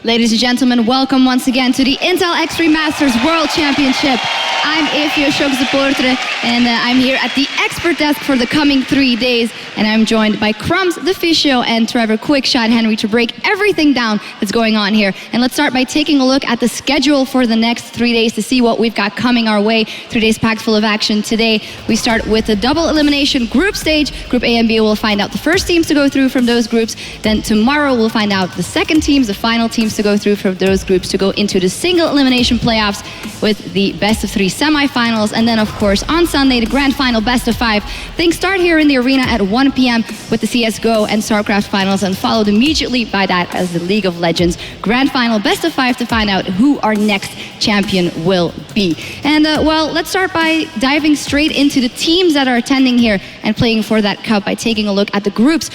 Ladies and gentlemen, welcome once again to the Intel Extreme Masters World Championship. I'm Evie Supporter, and I'm here at the expert desk for the coming 3 days, and I'm joined by Crumbs, the Physio, and Trevor Quickshot Henry to break everything down that's going on here. And let's start by taking a look at the schedule for the next 3 days to see what we've got coming our way. 3 days packed full of action. Today, we start with the double elimination group stage. Group A and B will find out the first teams to go through from those groups. Then tomorrow, we'll find out the second teams, the final teams to go through from those groups to go into the single elimination playoffs with the best of 3 semifinals. And then, of course, on Sunday, the grand final, best of 5. Things start here in the arena at 1 p.m. with the CSGO and StarCraft finals, and followed immediately by that as the League of Legends grand final, best of 5, to find out who our next champion will be. And well, let's start by diving straight into the teams that are attending here and playing for that cup by taking a look at the groups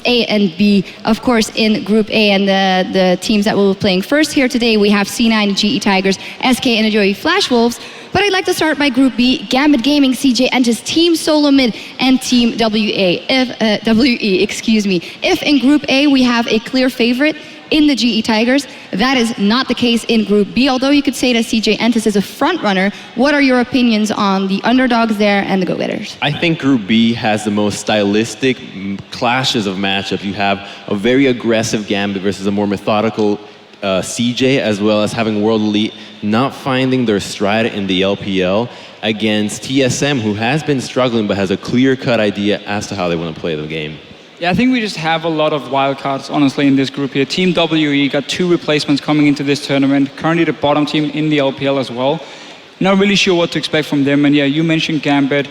A and B. Of course, in Group A, and the teams that will be playing first here today, we have C9, GE Tigers, SK and Ajoy Flash Wolves. But I'd like to start by Group B, Gambit Gaming, CJ Entis, Team Solo Mid, and Team WE. If in Group A we have a clear favorite in the GE Tigers, that is not the case in Group B, although you could say that CJ Entis is a front runner. What are your opinions on the underdogs there and the go-getters? I think Group B has the most stylistic clashes of matchups. You have a very aggressive Gambit versus a more methodical CJ, as well as having World Elite not finding their stride in the LPL against TSM, who has been struggling but has a clear-cut idea as to how they want to play the game. Yeah, I think we just have a lot of wildcards, honestly, in this group here. Team WE got 2 replacements coming into this tournament, currently the bottom team in the LPL as well. Not really sure what to expect from them, and yeah, you mentioned Gambit.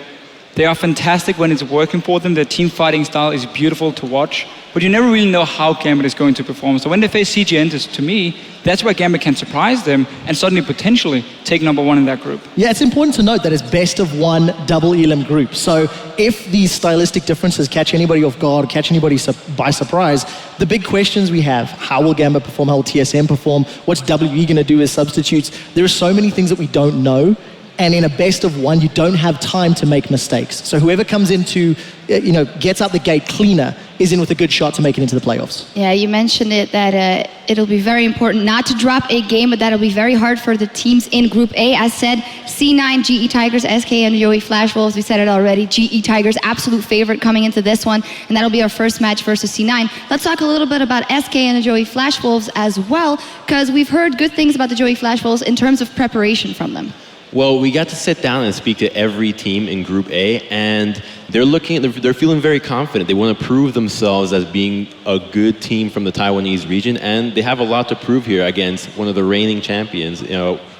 They are fantastic when it's working for them. Their team fighting style is beautiful to watch, but you never really know how Gambit is going to perform. So when they face CJ Entis, to me, that's where Gambit can surprise them and suddenly potentially take #1 in that group. Yeah, it's important to note that it's best of 1 double elim group. So if these stylistic differences catch anybody off guard, catch anybody by surprise, the big questions we have: how will Gambit perform? How will TSM perform? What's WE going to do as substitutes? There are so many things that we don't know. And in a best of 1, you don't have time to make mistakes. So whoever comes into, gets out the gate cleaner is in with a good shot to make it into the playoffs. Yeah, you mentioned it, that it'll be very important not to drop a game, but that'll be very hard for the teams in Group A. As said, C9, GE Tigers, SK and Ajoy Flash Wolves, we said it already. GE Tigers, absolute favorite coming into this one, and that'll be our first match versus C9. Let's talk a little bit about SK and Ajoy Flash Wolves as well, because we've heard good things about the Ajoy Flash Wolves in terms of preparation from them. Well, we got to sit down and speak to every team in Group A, and they're feeling very confident. They want to prove themselves as being a good team from the Taiwanese region, and they have a lot to prove here against one of the reigning champions,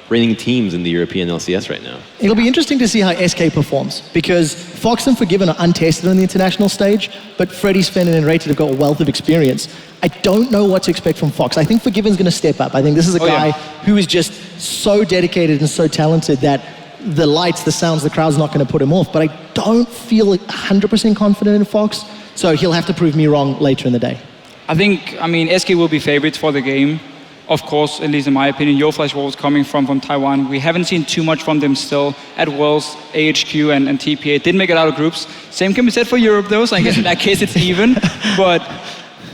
reigning teams in the European LCS right now. It'll be interesting to see how SK performs, because Fox and Forgiven are untested on the international stage, but Freddy, Sven, and Rated have got a wealth of experience. I don't know what to expect from Fox. I think Forgiven's going to step up. I think this is a guy who is just so dedicated and so talented that the lights, the sounds, the crowd's not going to put him off. But I don't feel 100% confident in Fox, so he'll have to prove me wrong later in the day. I mean, SK will be favorites for the game. Of course, at least in my opinion, Yo Flash Wolves coming from Taiwan. We haven't seen too much from them still at Worlds, AHQ, and TPA. Didn't make it out of groups. Same can be said for Europe, though, so I guess in that case it's even. But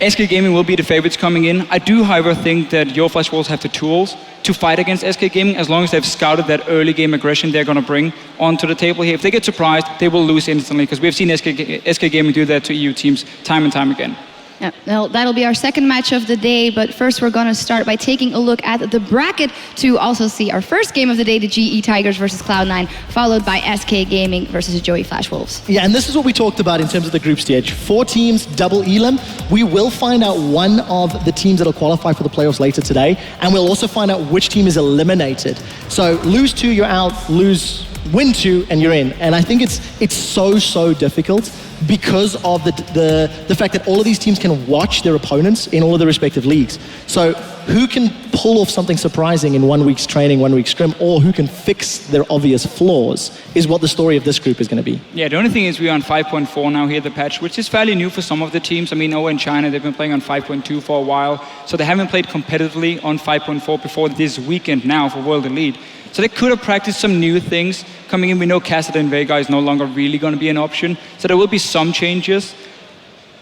SK Gaming will be the favorites coming in. I do, however, think that Yo Flash Wolves have the tools to fight against SK Gaming, as long as they've scouted that early game aggression they're going to bring onto the table here. If they get surprised, they will lose instantly, because we've seen SK Gaming do that to EU teams time and time again. Yeah, well, that'll be our second match of the day, but first we're going to start by taking a look at the bracket to also see our first game of the day, the GE Tigers versus Cloud9, followed by SK Gaming versus Ajoy Flash Wolves. Yeah, and this is what we talked about in terms of the group stage. 4 teams, double elim. We will find out one of the teams that'll qualify for the playoffs later today, and we'll also find out which team is eliminated. So lose 2, you're out, win 2, and you're in. And I think it's so difficult because of the fact that all of these teams can watch their opponents in all of their respective leagues. So who can pull off something surprising in 1 week's training, 1 week's scrim, or who can fix their obvious flaws is what the story of this group is going to be. Yeah, the only thing is we're on 5.4 now here, the patch, which is fairly new for some of the teams. I mean, in China, they've been playing on 5.2 for a while, so they haven't played competitively on 5.4 before this weekend now for World Elite. So they could have practiced some new things coming in. We know Cassidy and Vega is no longer really going to be an option, so there will be some changes.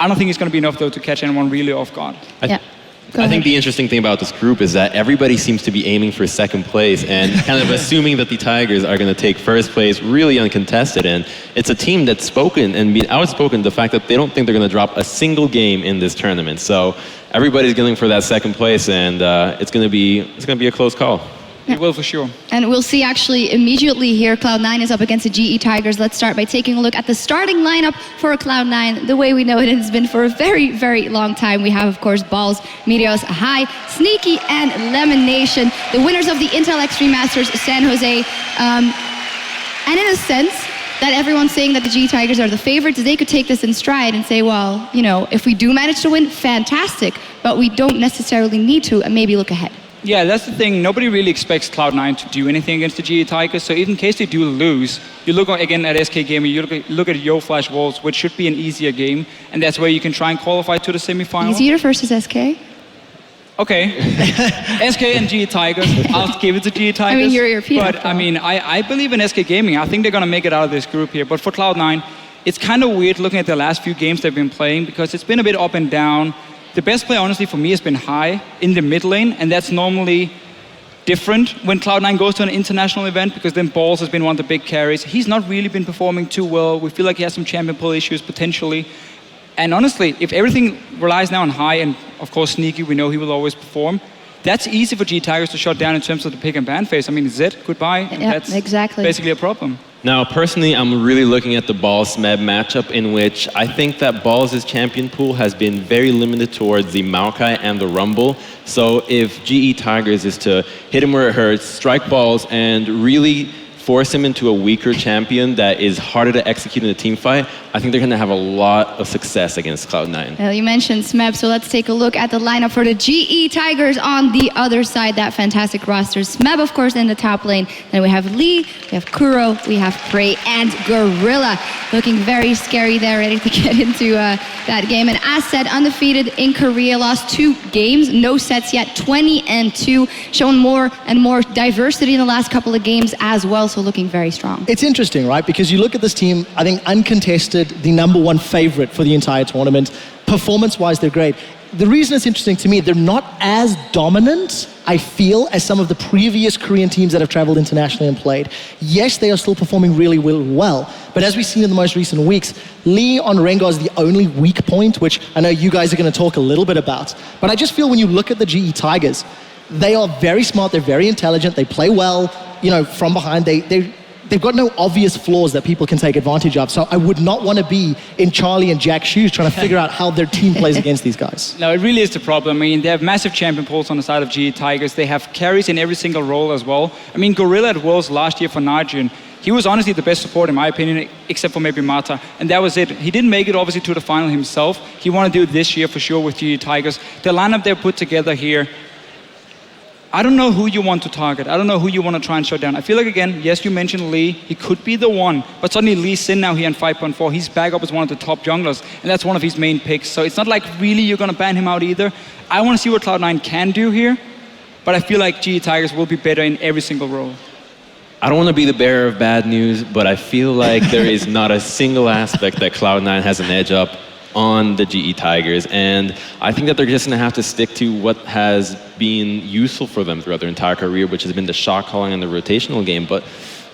I don't think it's going to be enough, though, to catch anyone really off guard. I think the interesting thing about this group is that everybody seems to be aiming for second place and kind of assuming that the Tigers are going to take first place really uncontested. And it's a team that's spoken and been outspoken the fact that they don't think they're going to drop a single game in this tournament. So everybody's going for that second place, and it's going to be a close call. It will for sure. And we'll see actually immediately here, Cloud9 is up against the GE Tigers. Let's start by taking a look at the starting lineup for Cloud9, the way we know it has been for a very, very long time. We have, of course, Balls, Meteos, High, Sneaky, and Lemonation, the winners of the Intel Extreme Masters San Jose. And in a sense, that everyone's saying that the GE Tigers are the favorites, they could take this in stride and say, well, you know, if we do manage to win, fantastic, but we don't necessarily need to, and maybe look ahead. Yeah, that's the thing. Nobody really expects Cloud9 to do anything against the GE Tigers. So even in case they do lose, you look again at SK Gaming, you look at Yo Flash Wolves, which should be an easier game, and that's where you can try and qualify to the semifinal. Easier versus SK? Okay. SK and GE Tigers. I'll give it to GE Tigers. I mean, you're European. But I mean, I believe in SK Gaming. I think they're going to make it out of this group here. But for Cloud9, it's kind of weird looking at the last few games they've been playing because it's been a bit up and down. The best play, honestly, for me has been High in the mid lane, and that's normally different when Cloud9 goes to an international event because then Balls has been one of the big carries. He's not really been performing too well. We feel like he has some champion pull issues potentially. And honestly, if everything relies now on High and, of course, Sneaky, we know he will always perform, that's easy for GE Tigers to shut down in terms of the pick and ban phase. I mean, Zed, goodbye. Yeah, that's exactly. basically a problem. Now, personally, I'm really looking at the Balls-Smeb matchup in which I think that Balls' champion pool has been very limited towards the Maokai and the Rumble. So if GE Tigers is to hit him where it hurts, strike Balls, and really force him into a weaker champion that is harder to execute in a team fight, I think they're going to have a lot of success against Cloud9. Well, you mentioned Smeb, so let's take a look at the lineup for the GE Tigers on the other side, that fantastic roster. Smeb, of course, in the top lane. Then we have Lee, we have Kuro, we have Prey, and Gorilla. Looking very scary there, ready to get into that game. And as said, undefeated in Korea, lost 2 games, no sets yet, 20-2, showing more and more diversity in the last couple of games as well, so looking very strong. It's interesting, right? Because you look at this team, I think uncontested, the #1 favorite for the entire tournament. Performance-wise, they're great. The reason it's interesting to me, they're not as dominant, I feel, as some of the previous Korean teams that have traveled internationally and played. Yes, they are still performing really well, but as we've seen in the most recent weeks, Lee on Rengar is the only weak point, which I know you guys are going to talk a little bit about. But I just feel when you look at the GE Tigers, they are very smart, they're very intelligent, they play well, you know, from behind. They've got no obvious flaws that people can take advantage of. So I would not want to be in Charlie and Jack's shoes trying to figure out how their team plays against these guys. No, it really is the problem. I mean, they have massive champion pools on the side of GE Tigers. They have carries in every single role as well. I mean, Gorilla at Worlds last year for Najun, he was honestly the best support in my opinion, except for maybe Mata. And that was it. He didn't make it obviously to the final himself. He wanted to do it this year for sure with GE Tigers. The lineup they put together here, I don't know who you want to target. I don't know who you want to try and shut down. I feel like, again, yes, you mentioned Lee. He could be the one. But suddenly Lee Sin now here in 5.4. He's back up as one of the top junglers. And that's one of his main picks. So it's not like really you're going to ban him out either. I want to see what Cloud9 can do here. But I feel like GE Tigers will be better in every single role. I don't want to be the bearer of bad news, but I feel like there is not a single aspect that Cloud9 has an edge up on the GE Tigers, and I think that they're just going to have to stick to what has been useful for them throughout their entire career, which has been the shot calling and the rotational game. But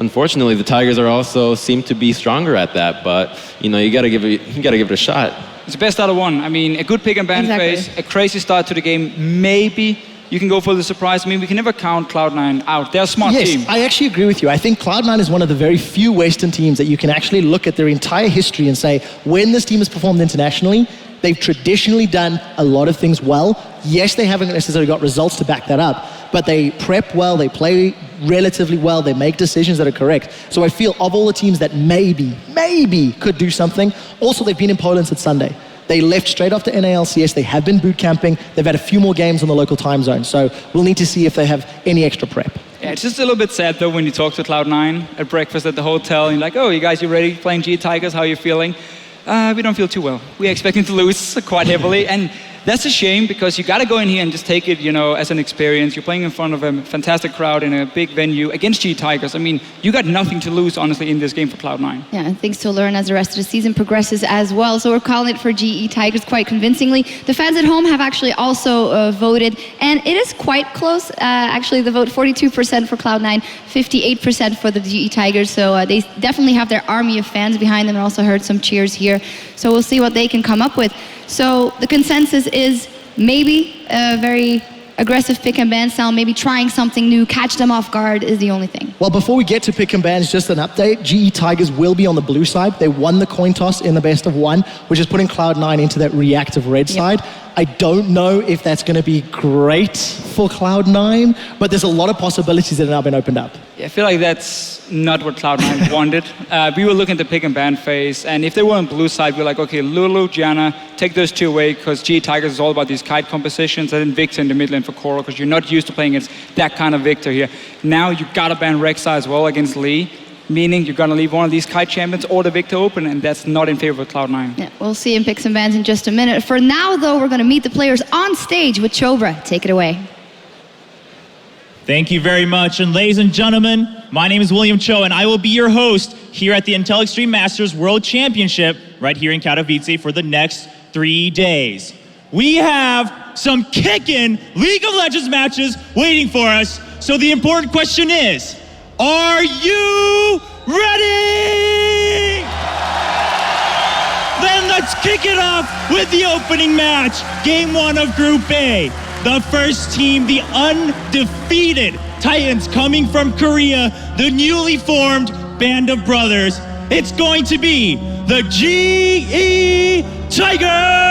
unfortunately, the Tigers are also seem to be stronger at that. But you know, you got to give it a shot. It's the best out of one. I mean, a good pick and ban phase, a crazy start to the game. Maybe you can go for the surprise. I mean, we can never count Cloud9 out. They're a smart team. Yes, I actually agree with you. I think Cloud9 is one of the very few Western teams that you can actually look at their entire history and say, when this team has performed internationally, they've traditionally done a lot of things well. Yes, they haven't necessarily got results to back that up, but they prep well, they play relatively well, they make decisions that are correct. So I feel of all the teams that maybe could do something, also they've been in Poland since Sunday. They left straight after NALCS. They have been boot camping. They've had a few more games on the local time zone. So we'll need to see if they have any extra prep. Yeah, it's just a little bit sad though when you talk to Cloud9 at breakfast at the hotel and you're like, oh, you guys, you ready playing GE Tigers? How are you feeling? We don't feel too well. We're expecting to lose quite heavily. And that's a shame because you got to go in here and just take it, as an experience. You're playing in front of a fantastic crowd in a big venue against GE Tigers. I mean, you got nothing to lose, honestly, in this game for Cloud9. Yeah, and things to learn as the rest of the season progresses as well. So we're calling it for GE Tigers quite convincingly. The fans at home have actually also voted, and it is quite close. Actually, the vote 42% for Cloud9, 58% for the GE Tigers. So they definitely have their army of fans behind them, and also heard some cheers here. So we'll see what they can come up with. So the consensus is maybe a very aggressive pick and ban style, maybe trying something new, catch them off guard is the only thing. Well, before we get to pick and bans, just an update. GE Tigers will be on the blue side. They won the coin toss in the best of one, which is putting Cloud9 into that reactive red side. I don't know if that's going to be great for Cloud9, but there's a lot of possibilities that have now been opened up. Yeah, I feel like that's not what Cloud9 wanted. We were looking at the pick and ban phase, and if they were on blue side, we were like, okay, Lulu, Gianna, take those two away, because GE Tigers is all about these kite compositions, and then Victor in the mid lane for Coral, because you're not used to playing against that kind of Victor here. Now you gotta ban Rek'Sai as well against Lee, meaning you're gonna leave one of these kite champions or the Victor open, and that's not in favor of Cloud9. Yeah, we'll see in picks and bans in just a minute. For now, though, we're gonna meet the players on stage with Chobra. Take it away. Thank you very much. And ladies and gentlemen, my name is William Cho, and I will be your host here at the Intel Extreme Masters World Championship right here in Katowice for the next 3 days. We have some kickin' League of Legends matches waiting for us. So the important question is, are you ready? Then let's kick it off with the opening match, Game 1 of Group A. The first team, the undefeated Titans coming from Korea, the newly formed Band of Brothers. It's going to be the GE Tigers!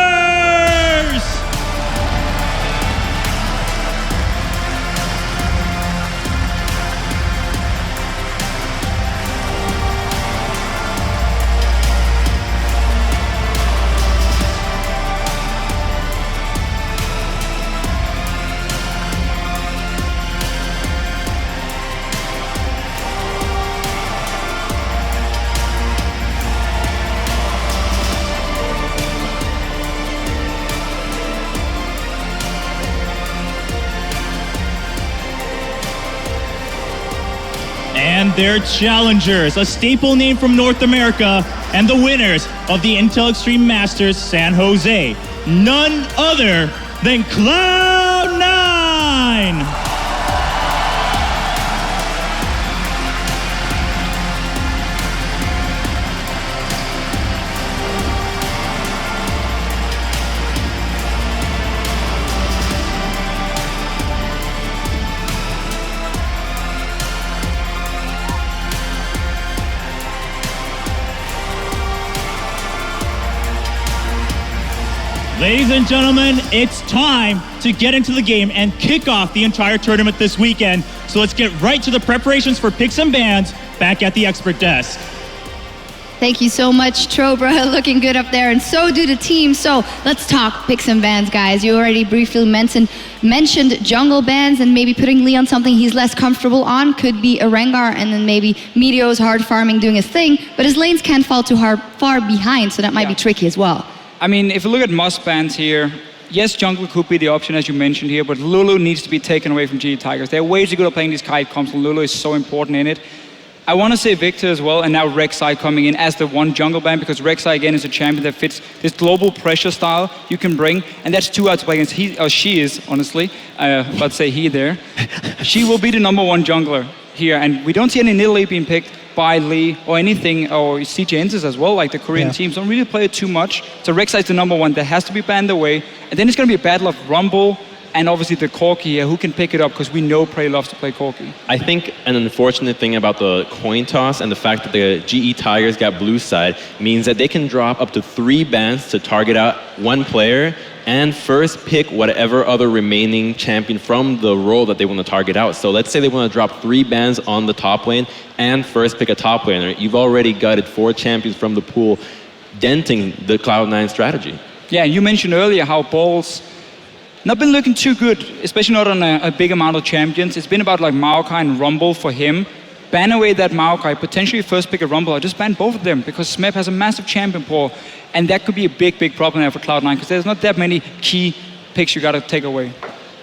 And their challengers, a staple name from North America, and the winners of the Intel Extreme Masters San Jose, none other than Cloud9! Ladies and gentlemen, it's time to get into the game and kick off the entire tournament this weekend. So let's get right to the preparations for picks and bans back at the expert desk. Thank you so much, Chobra. Looking good up there, and so do the team. So let's talk picks and bans, guys. You already briefly mentioned jungle bans, and maybe putting Lee on something he's less comfortable on could be a Rengar, and then maybe Meteo's hard farming doing his thing, but his lanes can't fall too far behind, so that might be tricky as well. I mean, if you look at must bans here, yes, jungle could be the option as you mentioned here, but Lulu needs to be taken away from GE Tigers. They're way too good at playing these kite comps, and Lulu is so important in it. I want to say Victor as well, and now Rek'Sai coming in as the one jungle ban, because Rek'Sai again is a champion that fits this global pressure style you can bring, and that's too hard to play against. He, or she is, honestly, let's say he there. She will be the #1 jungler here, and we don't see any Nidalee being picked by Lee or anything, or CJ Ensis as well, like the Korean teams don't really play it too much. So Rek'Sai is the #1 that has to be banned away, and then it's going to be a battle of Rumble and obviously the Corki here, who can pick it up, because we know Prey loves to play Corki. I think an unfortunate thing about the coin toss and the fact that the GE Tigers got blue side means that they can drop up to 3 bans to target out one player and first pick whatever other remaining champion from the role that they want to target out. So let's say they want to drop 3 bans on the top lane and first pick a top laner. You've already gutted 4 champions from the pool, denting the Cloud9 strategy. Yeah, you mentioned earlier how Ball's not been looking too good, especially not on a big amount of champions. It's been about like Maokai and Rumble for him. ban away that Maokai, potentially first pick a Rumble, or just ban both of them, because Smeb has a massive champion pool, and that could be a big, big problem there for Cloud9, because there's not that many key picks you gotta take away.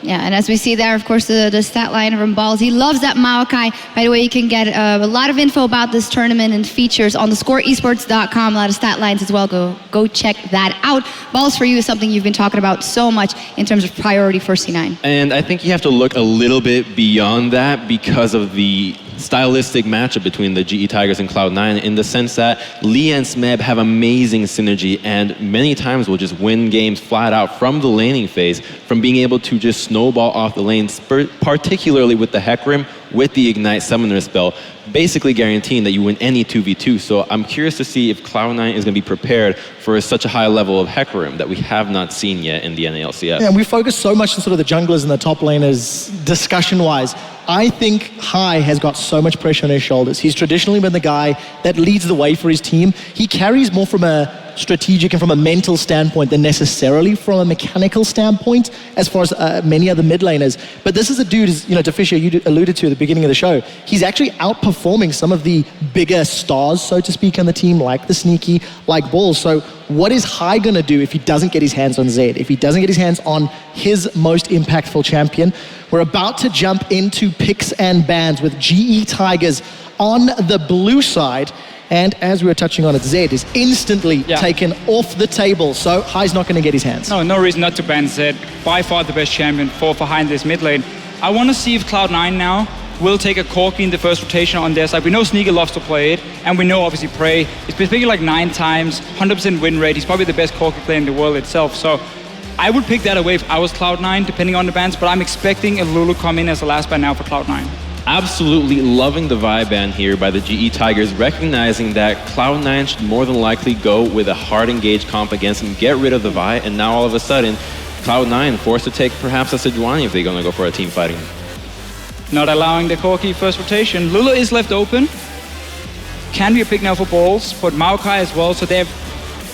Yeah, and as we see there, of course, the stat line from Balls. He loves that Maokai. By the way, you can get a lot of info about this tournament and features on the scoreesports.com. A lot of stat lines as well. Go check that out. Balls for you is something you've been talking about so much in terms of priority for C9. And I think you have to look a little bit beyond that because of the stylistic matchup between the GE Tigers and Cloud9, in the sense that Lee and Smeb have amazing synergy and many times will just win games flat out from the laning phase, from being able to just snowball off the lane, particularly with the Hecarim, with the Ignite Summoner spell, basically guaranteeing that you win any 2v2. So I'm curious to see if Cloud9 is going to be prepared for such a high level of Hecarim that we have not seen yet in the NALCS. Yeah, and we focus so much on sort of the junglers and the top laners discussion-wise. I think Hai has got so much pressure on his shoulders. He's traditionally been the guy that leads the way for his team. He carries more from a strategic and from a mental standpoint than necessarily from a mechanical standpoint as far as many other mid laners. But this is a dude, as Defisha, you alluded to at the beginning of the show. He's actually outperforming some of the bigger stars, so to speak, on the team, like the Sneaky, like Balls. So what is Hai going to do if he doesn't get his hands on Zed, if he doesn't get his hands on his most impactful champion? We're about to jump into picks and bans with GE Tigers on the blue side. And as we were touching on it, Zed is instantly taken off the table. So Hai's not going to get his hands. No reason not to ban Zed. By far the best champion for behind this mid lane. I want to see if Cloud9 now will take a Corki in the first rotation on their side. We know Sneaker loves to play it, and we know obviously Prey. He's been picking like 9 times, 100% win rate. He's probably the best Corki player in the world itself. So I would pick that away if I was Cloud9, depending on the bans, but I'm expecting a Lulu come in as the last ban now for Cloud9. Absolutely loving the vibe ban here by the GE Tigers, recognizing that Cloud9 should more than likely go with a hard engaged comp against him, get rid of the Vi, and now all of a sudden, Cloud9 forced to take perhaps a Sejuani if they're going to go for a team fighting. Not allowing the Corki first rotation. Lulu is left open. Can be a pick now for Balls, but Maokai as well, so they've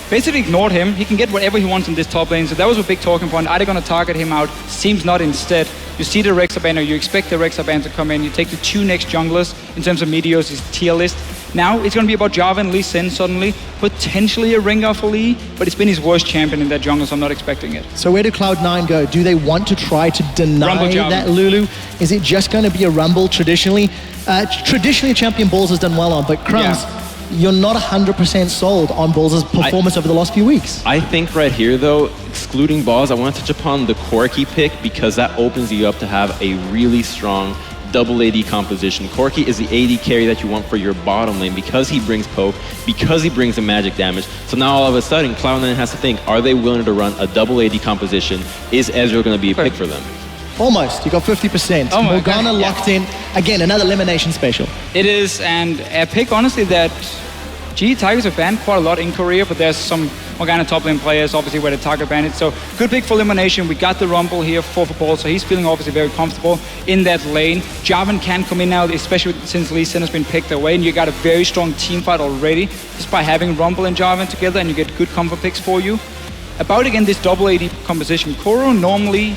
basically ignored him. He can get whatever he wants in this top lane, so that was a big talking point. Are they going to target him out? Seems not instead. You see the Rexa ban, or you expect the Rexa ban to come in. You take the 2 next junglers in terms of Meteors, his tier list. Now it's going to be about Java and Lee Sin suddenly. Potentially a Rengar for Lee, but it's been his worst champion in that jungle, so I'm not expecting it. So where do Cloud9 go? Do they want to try to deny that Lulu? Is it just going to be a Rumble traditionally? Traditionally, Champion Balls has done well on, but Crumbs, you're not 100% sold on Balls' performance over the last few weeks. I think right here, though, excluding Balls, I want to touch upon the Corki pick because that opens you up to have a really strong double AD composition. Corki is the AD carry that you want for your bottom lane because he brings poke, because he brings the magic damage. So now all of a sudden, Cloud9 has to think, are they willing to run a double AD composition? Is Ezreal going to be a pick for them? Almost. You got 50%. Oh Morgana locked in. Again, another elimination special. It is, and a pick, honestly, that GE Tigers have banned quite a lot in Korea, but there's some Morgana top lane players, obviously, where the target banned it. So good pick for elimination. We got the Rumble here for Balls, so he's feeling obviously very comfortable in that lane. Jarvan can come in now, especially since Lee Sin has been picked away, and you got a very strong team fight already just by having Rumble and Jarvan together, and you get good comfort picks for you. About, again, this double AD composition, Koro normally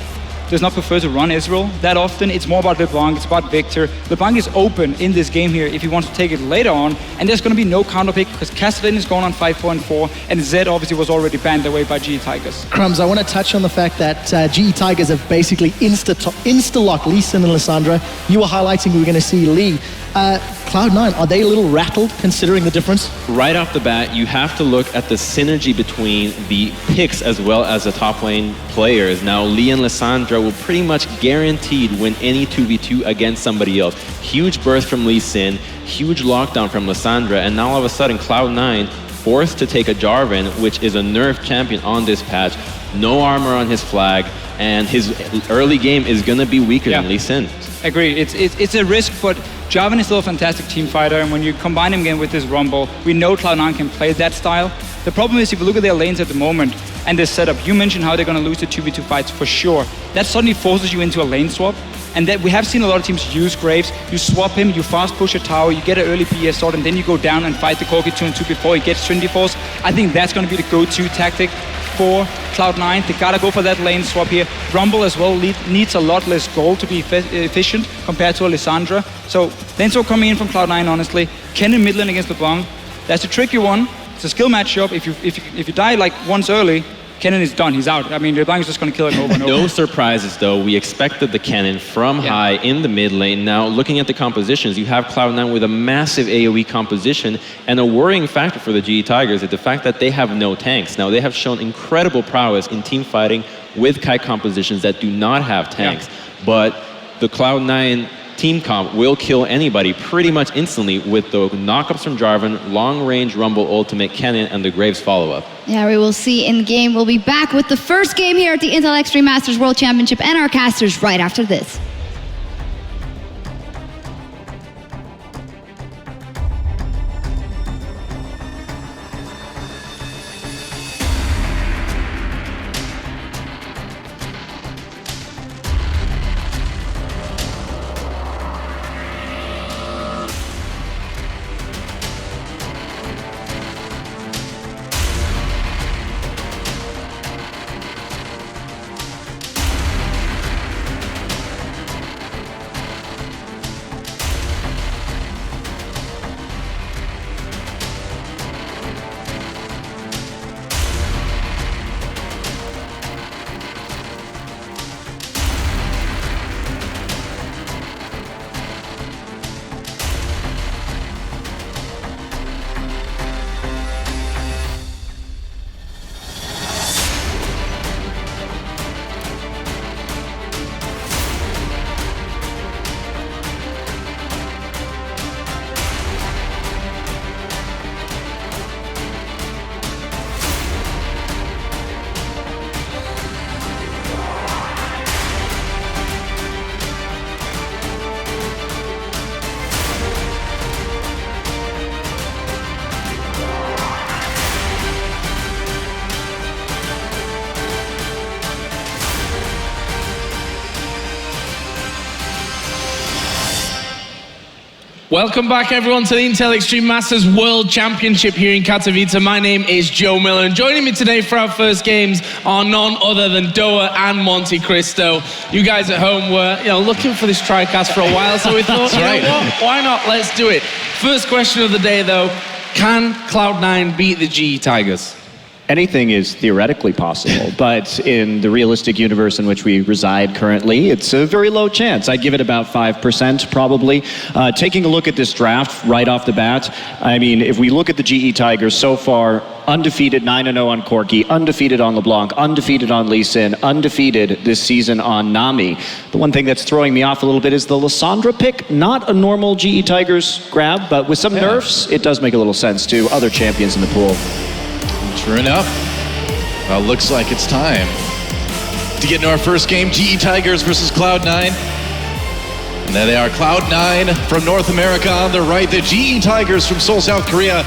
does not prefer to run Ezreal that often. It's more about LeBlanc, it's about Victor. LeBlanc is open in this game here if he wants to take it later on, and there's going to be no counter pick because Castellan is going on 5-4-4, and Zed obviously was already banned away by GE Tigers. Crumbs, I want to touch on the fact that GE Tigers have basically insta-locked Lee Sin and Lissandra. You were highlighting we were going to see Lee. Cloud9, are they a little rattled considering the difference? Right off the bat, you have to look at the synergy between the picks as well as the top lane players. Now, Lee and Lissandra will pretty much guaranteed win any 2v2 against somebody else. Huge burst from Lee Sin, huge lockdown from Lissandra, and now all of a sudden Cloud9 forced to take a Jarvan, which is a nerf champion on this patch. No armor on his flag, and his early game is going to be weaker than Lee Sin. Agree. It's a risk, but Jarvan is still a fantastic team fighter, and when you combine him again with this Rumble, we know Cloud9 can play that style. The problem is, if you look at their lanes at the moment and their setup, you mentioned how they're going to lose the 2v2 fights for sure. That suddenly forces you into a lane swap, and that we have seen a lot of teams use Graves. You swap him, you fast push a tower, you get an early BS sword, and then you go down and fight the Corki 2 and 2 before he gets Trinity Force. I think that's going to be the go-to tactic for Cloud9, they gotta go for that lane swap here. Rumble as well needs a lot less gold to be efficient compared to Alessandra. So lane swap coming in from Cloud9, honestly. Kennen mid lane against LeBlanc. That's a tricky one. It's a skill matchup. If you die like once early, Kennen is done, he's out. I mean, LeBlanc is just going to kill him over and over. No surprises, though. We expected the Kennen from high in the mid lane. Now, looking at the compositions, you have Cloud9 with a massive AoE composition, and a worrying factor for the GE Tigers is the fact that they have no tanks. Now, they have shown incredible prowess in team fighting with kite compositions that do not have tanks, but the Cloud9 team comp will kill anybody pretty much instantly with the knockups from Jarvan, long-range Rumble ultimate, Kennen, and the Graves follow-up. Yeah, we will see in game. We'll be back with the first game here at the Intel Extreme Masters World Championship and our casters right after this. Welcome back, everyone, to the Intel Extreme Masters World Championship here in Katowice. My name is Joe Miller, and joining me today for our first games are none other than Doa and Monte Cristo. You guys at home were, looking for this TriCast for a while, so we thought, what? Why not? Let's do it. First question of the day, though: can Cloud9 beat the GE Tigers? Anything is theoretically possible, but in the realistic universe in which we reside currently, it's a very low chance. I'd give it about 5% probably. Taking a look at this draft right off the bat, I mean, if we look at the GE Tigers so far, undefeated 9-0 on Corki, undefeated on LeBlanc, undefeated on Lee Sin, undefeated this season on Nami. The one thing that's throwing me off a little bit is the Lissandra pick. Not a normal GE Tigers grab, but with some nerfs, it does make a little sense to other champions in the pool. True enough. Well, looks like it's time to get into our first game, GE Tigers versus Cloud9. And there they are, Cloud9 from North America on the right, the GE Tigers from Seoul, South Korea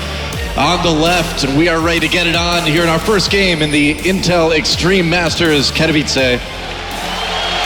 on the left. And we are ready to get it on here in our first game in the Intel Extreme Masters Katowice.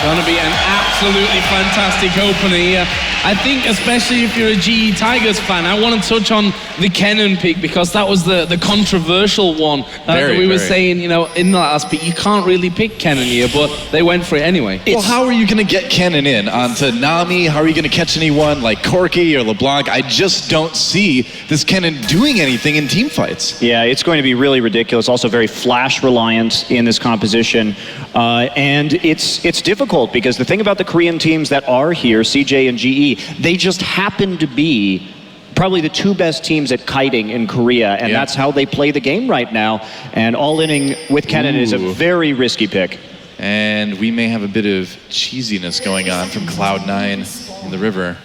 Gonna be an absolutely fantastic opener here. I think especially if you're a GE Tigers fan, I want to touch on the Kennen pick because that was the controversial one. That we were saying, in the last pick, you can't really pick Kennen here, but they went for it anyway. Well, how are you going to get Kennen in onto Nami? How are you going to catch anyone like Corki or LeBlanc? I just don't see this Kennen doing anything in team fights. Yeah, it's going to be really ridiculous. Also very flash reliant in this composition. And it's difficult because the thing about the Korean teams that are here, CJ and GE, they just happen to be probably the two best teams at kiting in Korea, and that's how they play the game right now. And all-inning with Kennen is a very risky pick. And we may have a bit of cheesiness going on from Cloud9 in the river.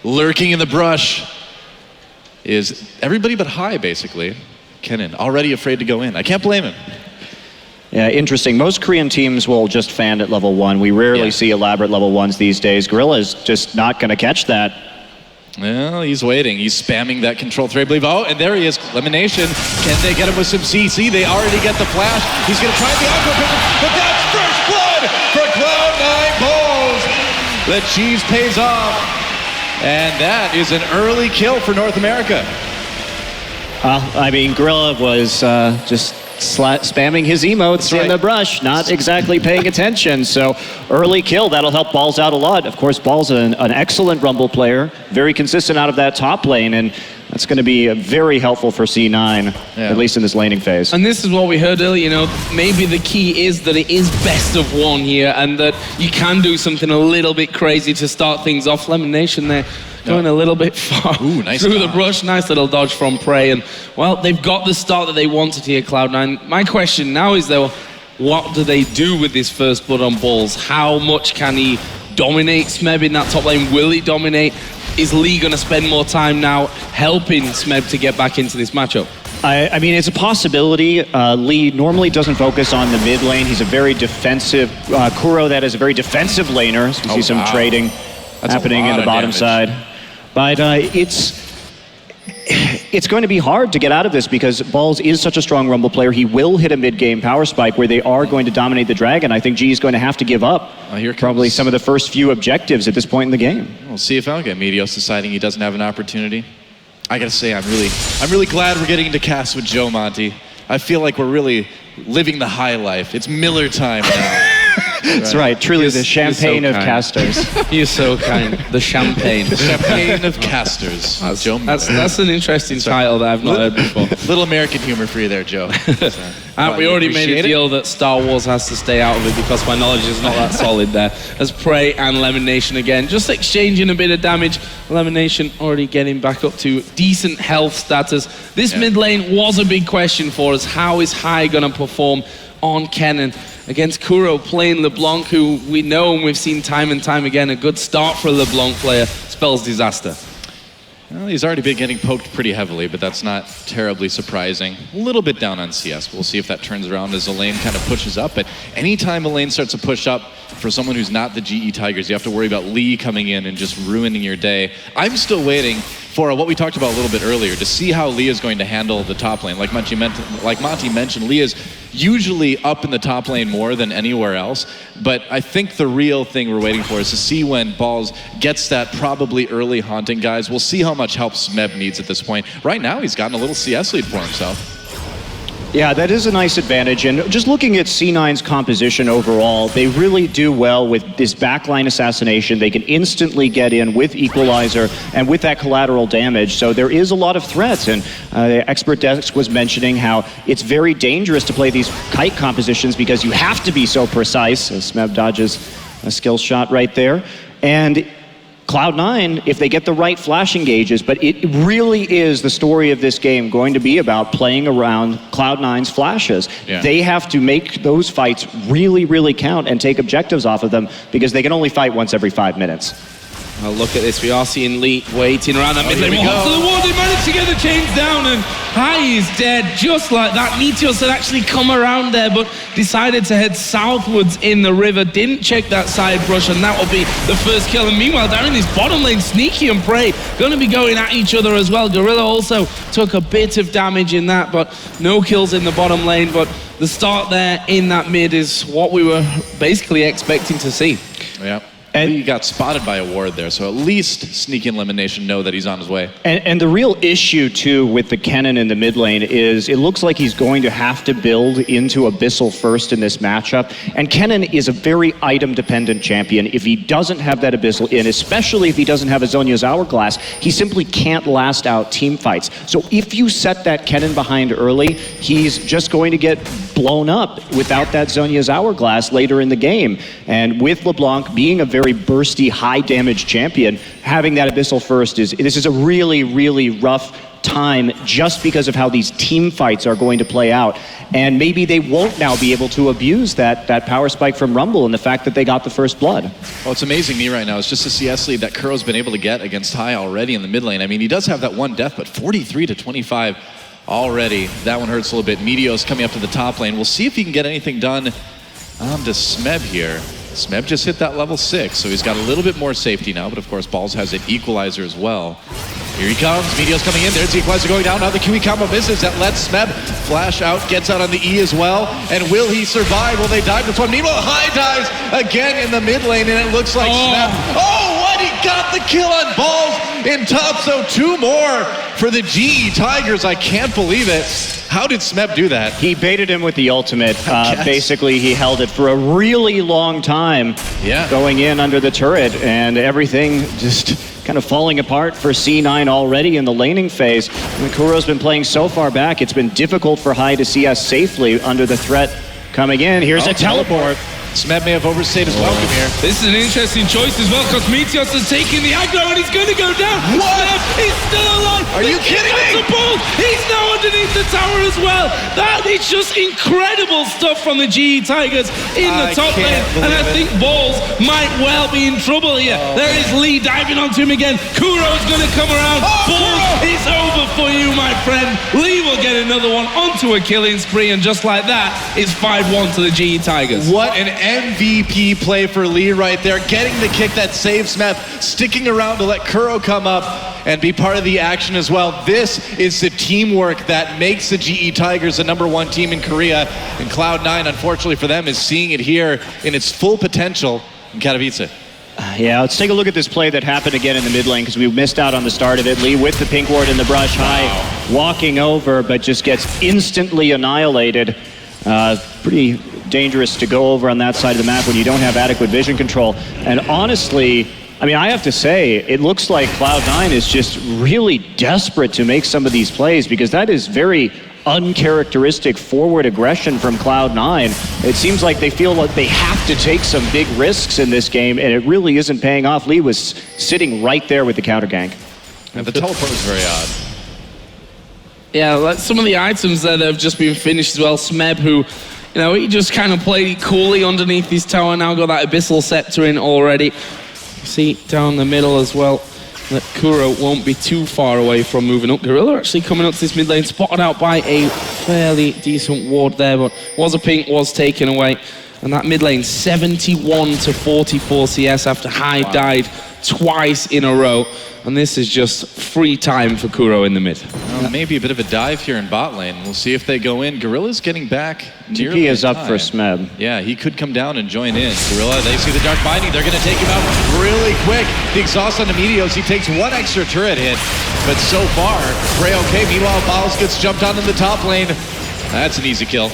Lurking in the brush is everybody but High, basically. Kennen, already afraid to go in. I can't blame him. Yeah, interesting. Most Korean teams will just fan at level 1. We rarely see elaborate level 1s these days. Gorilla's just not going to catch that. Well, he's waiting. He's spamming that control 3, I believe. Oh, and there he is. Elimination. Can they get him with some CC? They already get the flash. He's going to try the aqua pick, but that's first blood for Cloud9 Bulls. The cheese pays off. And that is an early kill for North America. Well, I mean, Gorilla was just spamming his emotes in the brush, not exactly paying attention. So early kill, that'll help Balls out a lot. Of course, Balls an excellent Rumble player, very consistent out of that top lane, and that's going to be very helpful for C9, at least in this laning phase. And this is what we heard earlier, you know, maybe the key is that it is best of one here and that you can do something a little bit crazy to start things off. Lemonation there going a little bit far nice through dodge. the brush. Nice little dodge from Prey. And, well, they've got the start that they wanted here, Cloud9. My question now is, though, what do they do with this first blood on Balls? How much can he dominate Smeb in that top lane? Will he dominate? Is Lee going to spend more time now helping Smeb to get back into this matchup? I mean, it's a possibility. Lee normally doesn't focus on the mid lane. He's a very defensive, Kuro that is a very defensive laner. So we see some trading happening in the bottom side. But it's going to be hard to get out of this because Balls is such a strong Rumble player. He will hit a mid-game power spike where they are going to dominate the dragon. I think G is going to have to give up probably some of the first few objectives at this point in the game. We'll see if I'll get Meteos deciding he doesn't have an opportunity. I gotta say, I'm really glad we're getting into cast with Joe Monty. I feel like we're really living the high life. It's Miller time now. That's right. Truly the champagne of casters. You're so kind. The champagne. The champagne of casters. Joe Miller. That's an interesting title that I've not heard before. Little American humor for you there, Joe. We already made a deal that Star Wars has to stay out of it because my knowledge is not that solid there. As Prey and Lemonation again, just exchanging a bit of damage. Lemonation already getting back up to decent health status. This mid lane was a big question for us. How is High going to perform on Kennen against Kuro playing LeBlanc, who we know and we've seen time and time again, a good start for a LeBlanc player spells disaster. Well, he's already been getting poked pretty heavily, but that's not terribly surprising. A little bit down on CS. We'll see if that turns around as the lane kind of pushes up. But anytime a lane starts to push up for someone who's not the GE Tigers, you have to worry about Lee coming in and just ruining your day. I'm still waiting for what we talked about a little bit earlier, to see how Lee is going to handle the top lane. Like Monty mentioned, Lee is usually up in the top lane more than anywhere else, but I think the real thing we're waiting for is to see when Balls gets that probably early haunting guys. We'll see how much help Smeb needs at this point. Right now, he's gotten a little CS lead for himself. Yeah, that is a nice advantage. And just looking at C9's composition overall, they really do well with this backline assassination. They can instantly get in with Equalizer and with that collateral damage. So there is a lot of threats. And the Expert Desk was mentioning how it's very dangerous to play these kite compositions because you have to be so precise. As Smeb dodges a skill shot right there. And Cloud9, if they get the right flash engages, but it really is the story of this game going to be about playing around Cloud9's flashes. Yeah. They have to make those fights really, really count and take objectives off of them because they can only fight once every 5 minutes. Well, look at this. We are seeing Lee waiting around that mid lane. Here we go. To the wall, they managed to get the chains down, and High is dead just like that. Meteos had actually come around there, but decided to head southwards in the river. Didn't check that side brush, and that will be the first kill. And meanwhile, down in this bottom lane, Sneaky and Prey going to be going at each other as well. Gorilla also took a bit of damage in that, but no kills in the bottom lane. But the start there in that mid is what we were basically expecting to see. Yeah. And he got spotted by a ward there, so at least Sneaky and Elimination know that he's on his way. And the real issue, too, with the Kennen in the mid lane is it looks like he's going to have to build into Abyssal first in this matchup. And Kennen is a very item-dependent champion. If he doesn't have that Abyssal in, especially if he doesn't have a Zhonya's Hourglass, he simply can't last out team fights. So if you set that Kennen behind early, he's just going to get blown up without that Zhonya's Hourglass later in the game. And with LeBlanc being a very bursty, high damage champion, having that Abyssal first this is a really, really rough time just because of how these team fights are going to play out. And maybe they won't now be able to abuse that power spike from Rumble and the fact that they got the first blood. Well, it's amazing me right now. It's just a CS lead that Kuro's been able to get against High already in the mid lane. I mean, he does have that one death, but 43-25 already. That one hurts a little bit. Meteos coming up to the top lane. We'll see if he can get anything done to Smeb here. Smeb just hit that level 6, so he's got a little bit more safety now, but of course Balls has an equalizer as well. Here he comes, Meteos coming in, there's the equalizer going down, now the QE combo misses, that lets Smeb flash out, gets out on the E as well, and will he survive? Will they dive this one? Meanwhile, High dives again in the mid lane, and it looks like Smeb, oh, what? He got the kill on Balls! in top, so 2 more for the GE Tigers. I can't believe it. How did Smeb do that? He baited him with the ultimate. Basically, he held it for a really long time, going in under the turret, and everything just kind of falling apart for C9 already in the laning phase. And Kuro's been playing so far back, it's been difficult for Hai to see us safely under the threat coming in. Here's a teleport. Smeb may have overstayed his welcome here. This is an interesting choice as well, because Meteos is taking the aggro and he's going to go down. What? He's still alive. Are you kidding me? He's now underneath the tower as well. That is just incredible stuff from the GE Tigers in the top lane. And I think Balls might well be in trouble here. There is Lee diving onto him again. Kuro's going to come around. Balls, it's over for you, my friend. Lee will get another one onto a killing spree, and just like that, it's 5-1 to the GE Tigers. What an MVP play for Lee right there, getting the kick that saves Smeb, sticking around to let Kuro come up and be part of the action as well. This is the teamwork that makes the GE Tigers the #1 team in Korea, and Cloud9, unfortunately for them, is seeing it here in its full potential in Katowice. Yeah, let's take a look at this play that happened again in the mid lane, because we missed out on the start of it. Lee with the pink ward in the brush, Hai walking over, but just gets instantly annihilated. Pretty dangerous to go over on that side of the map when you don't have adequate vision control. And honestly, I mean, I have to say, it looks like Cloud9 is just really desperate to make some of these plays, because that is very uncharacteristic forward aggression from Cloud9. It seems like they feel like they have to take some big risks in this game, and it really isn't paying off. Lee was sitting right there with the counter gank. And the teleport was very odd. Yeah, like some of the items that have just been finished as well. Smeb, who, you know, he just kind of played it coolly underneath his tower, now got that Abyssal Scepter in already. See, down the middle as well, that Kuro won't be too far away from moving up. Gorilla actually coming up to this mid lane, spotted out by a fairly decent ward there, but was a pink, was taken away. And that mid lane, 71 to 44 CS after Hai died twice in a row. And this is just free time for Kuro in the mid. Well, maybe a bit of a dive here in bot lane. We'll see if they go in. Gorilla's getting back. TP is up for Smeb. Yeah, he could come down and join in. Gorilla, they see the Dark Binding. They're going to take him out really quick. The exhaust on the Meteos. He takes 1 extra turret hit. But so far, Prey okay. Meanwhile, Bows gets jumped on in the top lane. That's an easy kill.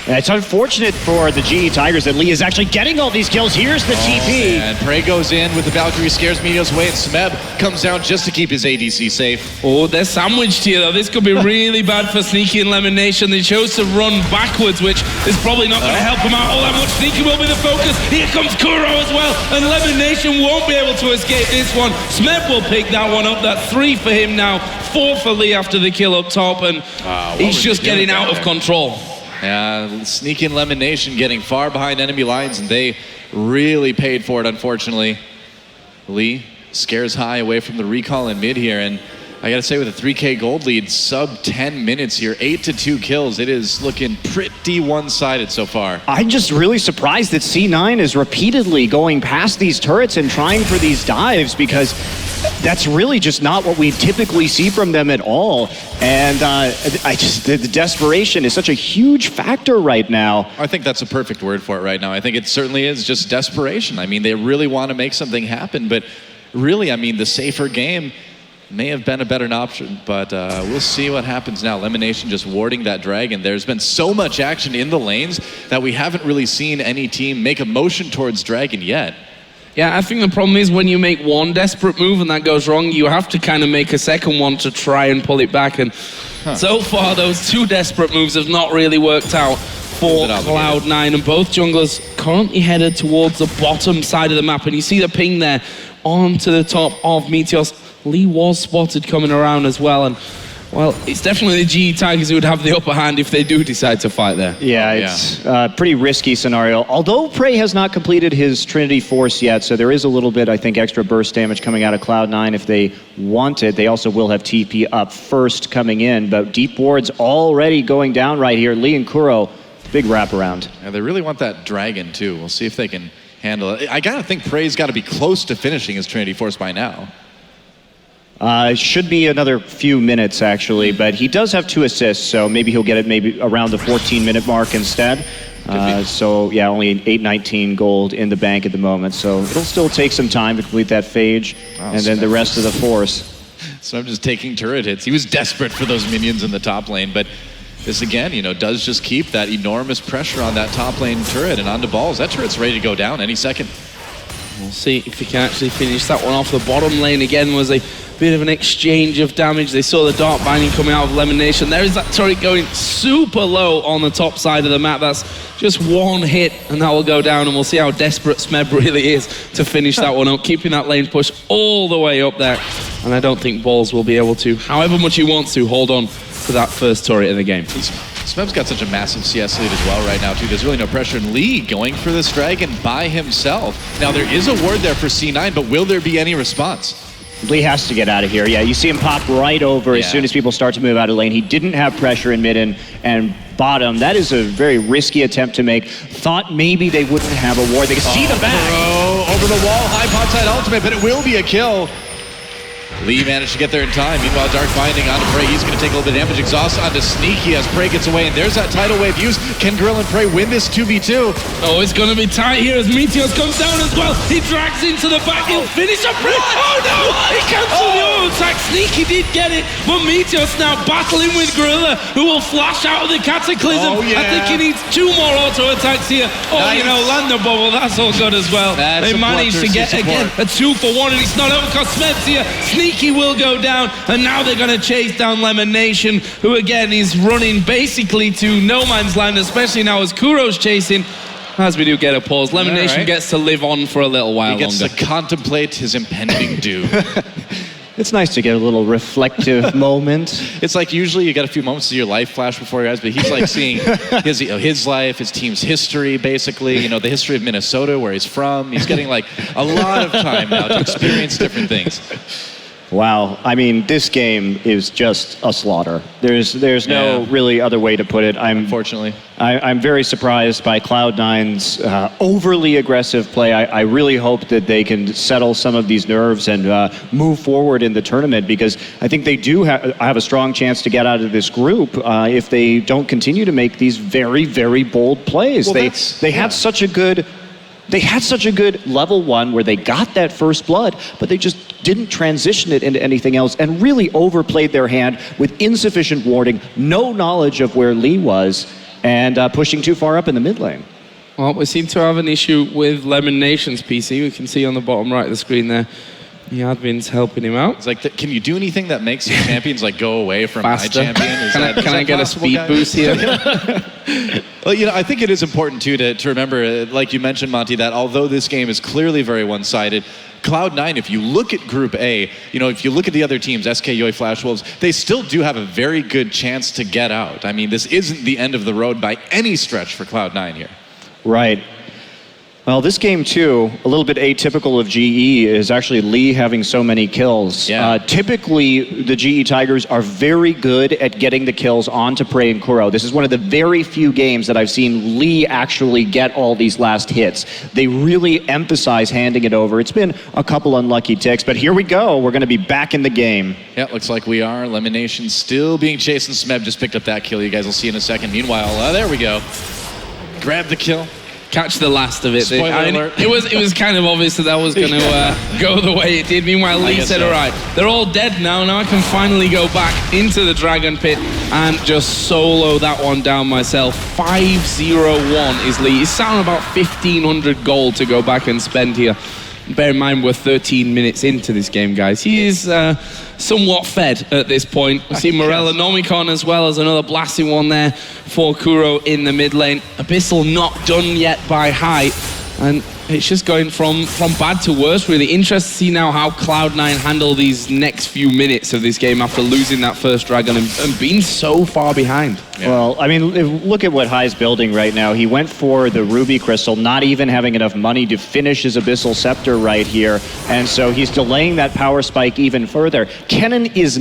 It's unfortunate for the GE Tigers that Lee is actually getting all these kills. Here's the TP. And Prey goes in with the Valkyrie, scares Meteos away, and Smeb comes down just to keep his ADC safe. Oh, they're sandwiched here, though. This could be really bad for Sneaky and Lemon Nation. They chose to run backwards, which is probably not going to help them out all that much. Sneaky will be the focus. Here comes Kuro as well, and Lemon Nation won't be able to escape this one. Smeb will pick that one up. That's 3 for him now, 4 for Lee after the kill up top, and he's just getting out of control. Yeah, Sneaky and Lemon Nation getting far behind enemy lines, and they really paid for it, unfortunately. Lee scares Hai away from the recall in mid here, and I gotta say, with a 3K gold lead, sub 10 minutes here, 8 to 2 kills, it is looking pretty one-sided so far. I'm just really surprised that C9 is repeatedly going past these turrets and trying for these dives, because that's really just not what we typically see from them at all. And the desperation is such a huge factor right now. I think that's a perfect word for it right now. I think it certainly is just desperation. I mean, they really want to make something happen, but really, I mean, the safer game may have been a better option, but we'll see what happens now. Lemon Nation just warding that dragon. There's been so much action in the lanes that we haven't really seen any team make a motion towards dragon yet. Yeah, I think the problem is when you make one desperate move and that goes wrong, you have to kind of make a second one to try and pull it back. And so far, those 2 desperate moves have not really worked out for Cloud9. And both junglers currently headed towards the bottom side of the map. And you see the ping there onto the top of Meteos. Lee was spotted coming around as well. And well, it's definitely the GE Tigers who would have the upper hand if they do decide to fight there. Yeah, it's a pretty risky scenario. Although Prey has not completed his Trinity Force yet, so there is a little bit, I think, extra burst damage coming out of Cloud9 if they want it. They also will have TP up first coming in, but Deep Ward's already going down right here. Lee and Kuro, big wraparound. Yeah, they really want that dragon, too. We'll see if they can handle it. I gotta think Prey's got to be close to finishing his Trinity Force by now. Should be another few minutes, actually, but he does have 2 assists, so maybe he'll get it maybe around the 14-minute mark instead. So yeah, only 819 gold in the bank at the moment. So it'll still take some time to complete that phage, and then the rest of the force. So I'm just taking turret hits. He was desperate for those minions in the top lane, but this again, does just keep that enormous pressure on that top lane turret and onto balls. That turret's ready to go down any second. We'll see if he can actually finish that one off. The bottom lane again was a bit of an exchange of damage. They saw the Dark Binding coming out of Elimination. There is that turret going super low on the top side of the map. That's just one hit and that will go down, and we'll see how desperate Smeb really is to finish that one up, keeping that lane push all the way up there. And I don't think Balls will be able to, however much he wants to, hold on to that first turret in the game. Smeb's got such a massive CS lead as well right now, too. There's really no pressure. And Lee going for this dragon by himself. Now, there is a ward there for C9, but will there be any response? Lee has to get out of here. Yeah, you see him pop right over as soon as people start to move out of lane. He didn't have pressure in mid and bottom. That is a very risky attempt to make. Thought maybe they wouldn't have a ward. They could see the back. Over the wall, high pot side ultimate, but it will be a kill. Lee managed to get there in time. Meanwhile, Dark Binding onto Prey. He's going to take a little bit of damage. Exhaust onto Sneaky as Prey gets away, and there's that tidal wave use. Can Gorilla and Prey win this 2v2? Oh, it's going to be tight here as Meteos comes down as well. He drags into the back. He'll finish up Prey. Oh no! He cancelled the auto attack. Sneaky did get it, but Meteos now battling with Gorilla, who will flash out of the Cataclysm. I think he needs 2 more auto attacks here. Oh, nice. Land the bubble. That's all good as well. They managed to get again a 2 for 1, and it's not over because Smeb's here. Sneaky will go down, and now they're going to chase down Lemon Nation, who again is running basically to no man's land, especially now as Kuro's chasing. As we do get a pause, Lemon Nation gets to live on for a little while longer. He gets to contemplate his impending doom. It's nice to get a little reflective moment. It's like usually you get a few moments of your life flash before your eyes, but he's like seeing his life, his team's history, basically, the history of Minnesota, where he's from. He's getting like a lot of time now to experience different things. Wow, I mean, this game is just a slaughter. There's no really other way to put it. Unfortunately. I'm very surprised by Cloud9's overly aggressive play. I really hope that they can settle some of these nerves and move forward in the tournament, because I think they do have a strong chance to get out of this group if they don't continue to make these very, very bold plays. Well, they had such a good... They had such a good level 1 where they got that first blood, but they just didn't transition it into anything else and really overplayed their hand with insufficient warding, no knowledge of where Lee was, and pushing too far up in the mid lane. Well, we seem to have an issue with Lemon Nation's PC. We can see on the bottom right of the screen there. The admin's helping him out. It's like, can you do anything that makes the champions go away from faster? my champion? Can I get a speed boost here? Well, I think it is important too to remember, like you mentioned, Monty, that although this game is clearly very one-sided, Cloud9, if you look at Group A, if you look at the other teams, SK, Yoi, Flash Wolves, they still do have a very good chance to get out. I mean, this isn't the end of the road by any stretch for Cloud9 here. Right. Well, this game, too, a little bit atypical of GE, is actually Lee having so many kills. Yeah. Typically, the GE Tigers are very good at getting the kills onto Prey and Kuro. This is one of the very few games that I've seen Lee actually get all these last hits. They really emphasize handing it over. It's been a couple unlucky ticks, but here we go. We're going to be back in the game. Yeah, looks like we are. Lemon Nation still being chased, and Smeb just picked up that kill. You guys will see in a second. Meanwhile, there we go. Grab the kill. Catch the last of it. Spoiler alert. It was kind of obvious that was going to go the way it did. Meanwhile, Lee said, all right, they're all dead now. Now I can finally go back into the Dragon Pit and just solo that one down myself. 5-0-1 is Lee. He's sat on about 1,500 gold to go back and spend here. Bear in mind, we're 13 minutes into this game, guys. He is somewhat fed at this point. We see Morella Nomicon as well as another blasting one there for Kuro in the mid lane. Abyssal not done yet by High, and it's just going from bad to worse, really. Interested to see now how Cloud9 handle these next few minutes of this game after losing that first dragon and being so far behind. Yeah. Well, I mean, look at what High's building right now. He went for the Ruby Crystal, not even having enough money to finish his Abyssal Scepter right here, and so he's delaying that power spike even further. Kennen is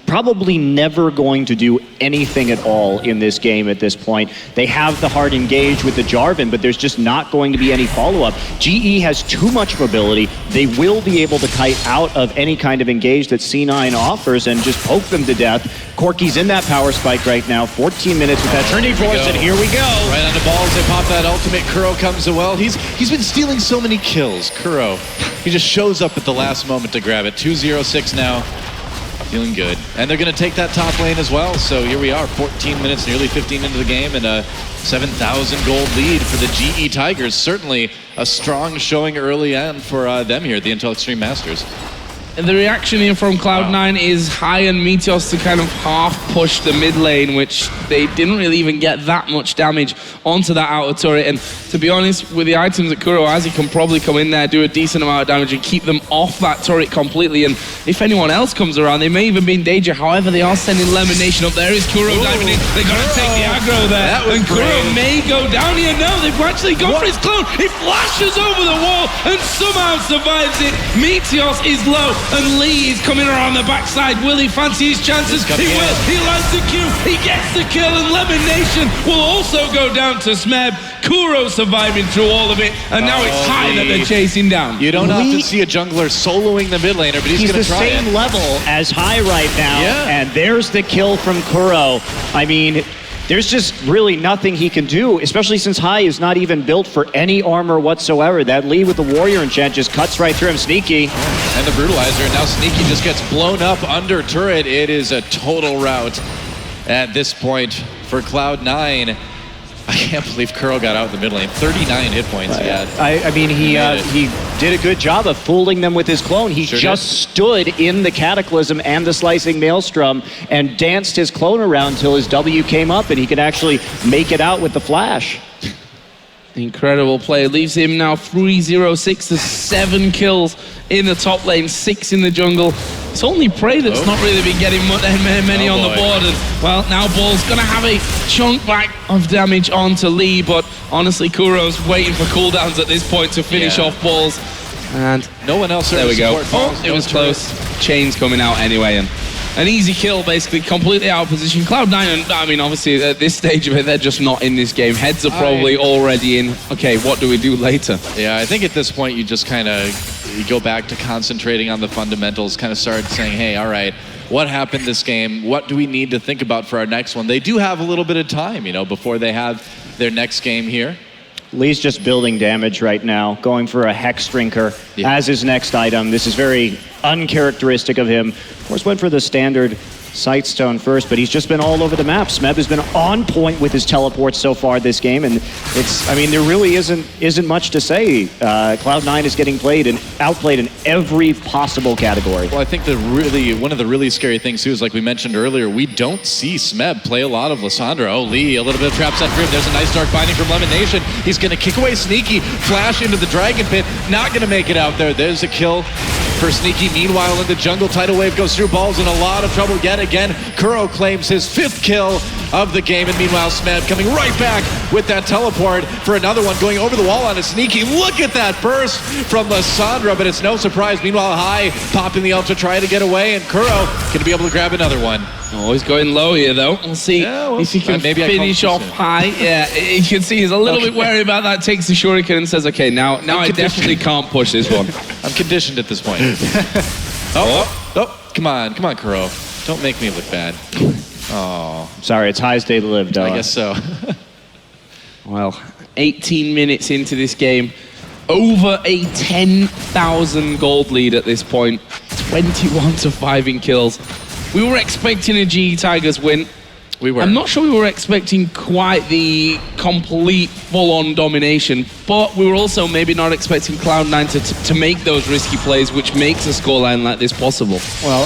probably never going to do anything at all in this game at this point. They have the hard engage with the Jarvan, but there's just not going to be any follow-up. GE has too much mobility. They will be able to kite out of any kind of engage that C9 offers and just poke them to death. Corky's in that power spike right now. 14 minutes with that turning force, and here we go. Right on the balls, they pop that ultimate. Kuro comes as well. He's been stealing so many kills. Kuro, he just shows up at the last moment to grab it. 2-0-6 now. Feeling good. And they're going to take that top lane as well. So here we are, 14 minutes, nearly 15 into the game, and a 7,000 gold lead for the GE Tigers. Certainly a strong showing early on for them here at the Intel Extreme Masters. The reaction here from Cloud9 is High and Meteos to kind of half push the mid lane, which they didn't really even get that much damage onto that outer turret. And to be honest, with the items that Kuro has, he can probably come in there, do a decent amount of damage and keep them off that turret completely. And if anyone else comes around, they may even be in danger. However, they are sending Lemonation up. There is Kuro diving in. They got to take the aggro there. And Kuro may go down here. No, they've actually gone for his clone. He flashes over the wall and somehow survives it. Meteos is low. And Lee is coming around the backside. Will he fancy his chances? He will. He lands the Q. He gets the kill, and Lemonation will also go down to Smeb. Kuro surviving through all of it, and now it's High that they're chasing down. You don't often see a jungler soloing the mid laner, but he's going to try it. He's the same level as High right now, and there's the kill from Kuro. I mean, there's just really nothing he can do, especially since High is not even built for any armor whatsoever. That lead with the Warrior enchant just cuts right through him. Sneaky. And the Brutalizer, and now Sneaky just gets blown up under turret. It is a total rout at this point for Cloud9. I can't believe Kuro got out in the mid lane. 39 hit points he had. I mean, he did a good job of fooling them with his clone. He just stood in the Cataclysm and the Slicing Maelstrom and danced his clone around until his W came up and he could actually make it out with the flash. Incredible play. Leaves him now 3-0-6 to 7 kills in the top lane, 6 in the jungle. It's only Prey that's not really been getting many on the board. And, well, now Ball's going to have a chunk back of damage onto Lee, but honestly, Kuro's waiting for cooldowns at this point to finish off Balls. And no one else. There we go. It was close. Chains coming out anyway, and an easy kill, basically, completely out of position. Cloud9, and I mean, obviously, at this stage of it, they're just not in this game. Heads are probably already in. Okay, what do we do later? Yeah, I think at this point, you just kind of go back to concentrating on the fundamentals, kind of start saying, hey, all right, what happened this game? What do we need to think about for our next one? They do have a little bit of time, you know, before they have their next game here. Lee's just building damage right now, going for a Hex Drinker as his next item. This is very uncharacteristic of him. Of course, went for the standard Sightstone first, but he's just been all over the map. Smeb has been on point with his teleports so far this game, and it's, I mean, there really isn't much to say. Cloud9 is getting played and outplayed in every possible category. Well, I think one of the really scary things too is, like we mentioned earlier, we don't see Smeb play a lot of Lissandra. Oh, Lee, a little bit of trap set for him. There's a nice dark binding from Lemonation. He's going to kick away Sneaky, flash into the Dragon Pit, not going to make it out there. There's a kill for Sneaky. Meanwhile, in the jungle, Tidal Wave goes through. Ball's in a lot of trouble yet again. Kuro claims his 5th kill of the game, and meanwhile, Smeb coming right back with that teleport for another one, going over the wall on a Sneaky. Look at that burst from Lissandra, but it's no surprise. Meanwhile, High popping the ult to try to get away, and Kuro going to be able to grab another one. Oh, he's going low here, though. We'll see if he can finish off High. Yeah, you can see he's a little bit wary about that. Takes the shuriken and says, okay, now I definitely can't push this one. I'm conditioned at this point. Come on, Kuro. Don't make me look bad. Oh, sorry, it's High's day to live, though. I guess so. Well, 18 minutes into this game, over a 10,000 gold lead at this point, 21-5 in kills. We were expecting a GE Tigers win. We were. I'm not sure we were expecting quite the complete full-on domination, but we were also maybe not expecting Cloud9 to make those risky plays, which makes a scoreline like this possible. Well,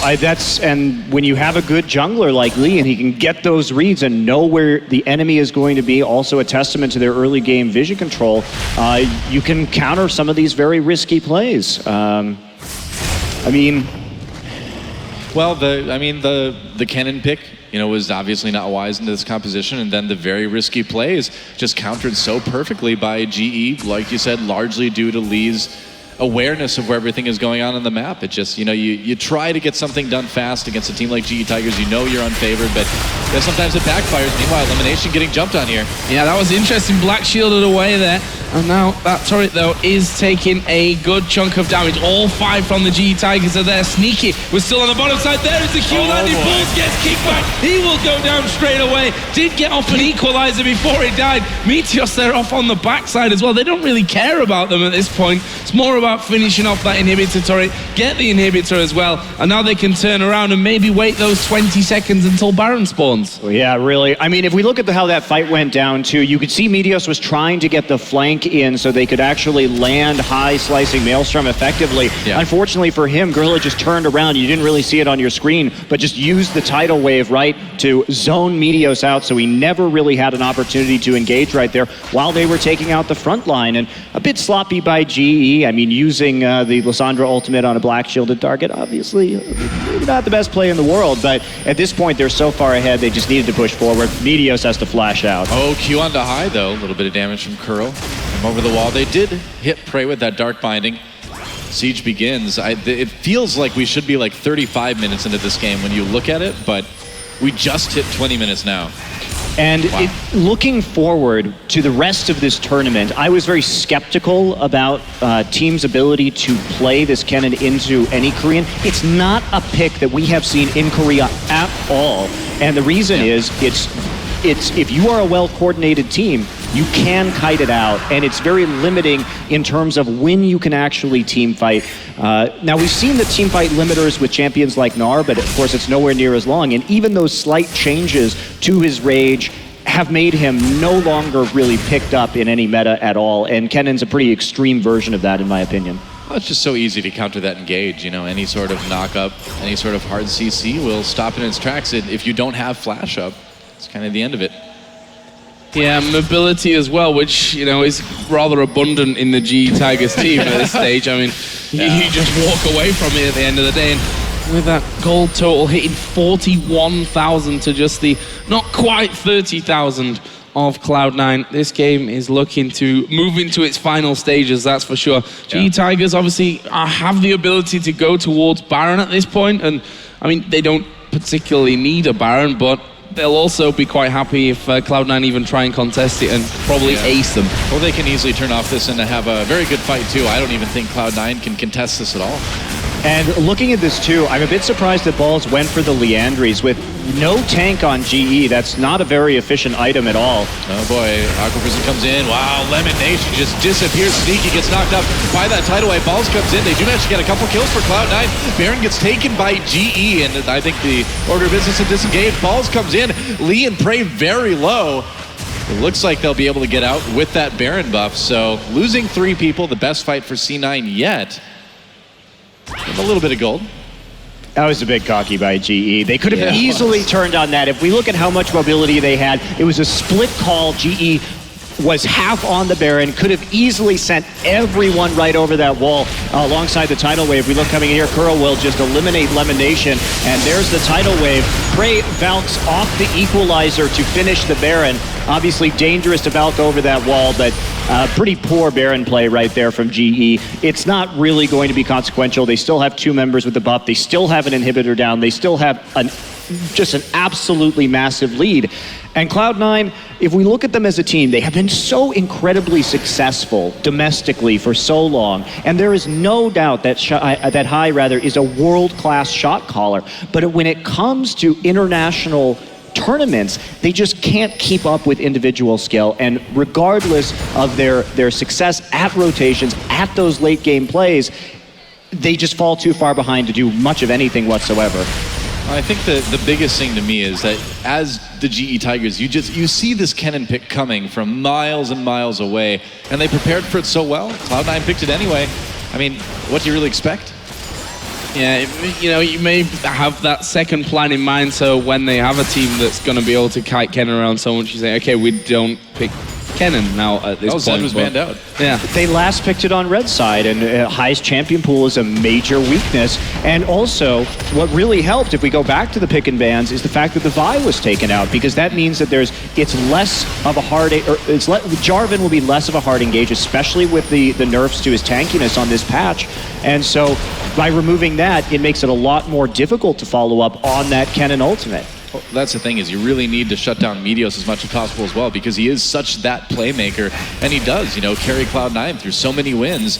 and when you have a good jungler like Lee and he can get those reads and know where the enemy is going to be, also a testament to their early game vision control, you can counter some of these very risky plays. I mean... Well, the cannon pick, you know, was obviously not wise into this composition, and then the very risky plays just countered so perfectly by GE, like you said, largely due to Lee's awareness of where everything is going on the map. It just, you know, you try to get something done fast against a team like GE Tigers, you know you're unfavored, but sometimes it backfires. Meanwhile, Elimination getting jumped on here. Yeah, that was interesting. Black shielded away there. And now that turret, though, is taking a good chunk of damage. All 5 from the GE Tigers are there. Sneaky was still on the bottom side. There is the Q90. Bulls gets kicked back. He will go down straight away. Did get off an equalizer before he died. Meteos, they're off on the backside as well. They don't really care about them at this point. It's more about finishing off that inhibitor turret, get the inhibitor as well, and now they can turn around and maybe wait those 20 seconds until Baron spawns. Well, yeah, really. I mean, if we look at how that fight went down, too, you could see Meteos was trying to get the flank in so they could actually land high slicing Maelstrom effectively. Yeah. Unfortunately for him, Gorilla just turned around. You didn't really see it on your screen, but just used the tidal wave, right, to zone Meteos out, so he never really had an opportunity to engage right there while they were taking out the front line. And a bit sloppy by GE. I mean, using the Lissandra ultimate on a black shielded target, obviously not the best play in the world, but at this point they're so far ahead they just needed to push forward. Meteos has to flash out. Oh, Q on to high, though. A little bit of damage from Curl. From over the wall. They did hit Prey with that Dark Binding. Siege begins. It feels like we should be like 35 minutes into this game when you look at it, but we just hit 20 minutes now. And Wow. looking forward to the rest of this tournament, I was very skeptical about Team's ability to play this Kennen into any Korean. It's not a pick that we have seen in Korea at all. And the reason is, it's if you are a well-coordinated team, you can kite it out, and it's very limiting in terms of when you can actually team fight. Now, we've seen the team fight limiters with champions like Gnar, but of course it's nowhere near as long, and even those slight changes to his rage have made him no longer really picked up in any meta at all, and Kennen's a pretty extreme version of that, in my opinion. Well, it's just so easy to counter that engage. You know, any sort of knock-up, any sort of hard CC will stop in its tracks. If you don't have flash up, it's kind of the end of it. Yeah, mobility as well, which, you know, is rather abundant in the GE Tigers team at this stage. I mean, you just walk away from it at the end of the day. And with that gold total hitting 41,000 to just the not quite 30,000 of Cloud9, this game is looking to move into its final stages, that's for sure. GE Tigers obviously have the ability to go towards Baron at this point, and I mean, they don't particularly need a Baron, but they'll also be quite happy if Cloud9 even try and contest it and probably ace them. Well, they can easily turn off this and have a very good fight, too. I don't even think Cloud9 can contest this at all. And looking at this too, I'm a bit surprised that Balls went for the Liandry's. With no tank on GE, that's not a very efficient item at all. Oh boy, Aqua Prison comes in. Wow, Lemon Nation just disappears. Sneaky gets knocked up by that tidal wave. Balls comes in. They do manage to get a couple kills for Cloud9. Baron gets taken by GE, and I think the order of business is disengaged. Balls comes in. Lee and Prey very low. It looks like they'll be able to get out with that Baron buff. So losing 3 people, the best fight for C9 yet. With a little bit of gold. That was a bit cocky by GE. They could have easily turned on that. If we look at how much mobility they had, it was a split call. GE was half on the Baron, could have easily sent everyone right over that wall alongside the tidal wave. We look coming in here, Curl will just eliminate Lemon Nation, and there's the tidal wave. Prey valks off the equalizer to finish the Baron. Obviously dangerous to valk over that wall, but pretty poor Baron play right there from GE. It's not really going to be consequential. They still have 2 members with the buff. They still have an inhibitor down. They still have just an absolutely massive lead. And Cloud9, if we look at them as a team, they have been so incredibly successful domestically for so long. And there is no doubt that that High is a world-class shot caller. But when it comes to international tournaments, they just can't keep up with individual skill. And regardless of their success at rotations, at those late game plays, they just fall too far behind to do much of anything whatsoever. I think the biggest thing to me is that as the GE Tigers, you see this Kennen pick coming from miles and miles away, and they prepared for it so well. Cloud9 picked it anyway. I mean, what do you really expect? Yeah, you know, you may have that second plan in mind, so when they have a team that's going to be able to kite Kennen around so much, you say, okay, we don't pick Kennen now at this point. Zed was banned out. Yeah. They last picked it on red side, and High's champion pool is a major weakness. And also, what really helped, if we go back to the pick and bans, is the fact that the Vi was taken out, because that means that it's less of a hard, Jarvan will be less of a hard engage, especially with the nerfs to his tankiness on this patch. And so by removing that, it makes it a lot more difficult to follow up on that Kennen ultimate. Well, that's the thing, is you really need to shut down Meteos as much as possible as well, because he is such that playmaker, and he does, carry Cloud9 through so many wins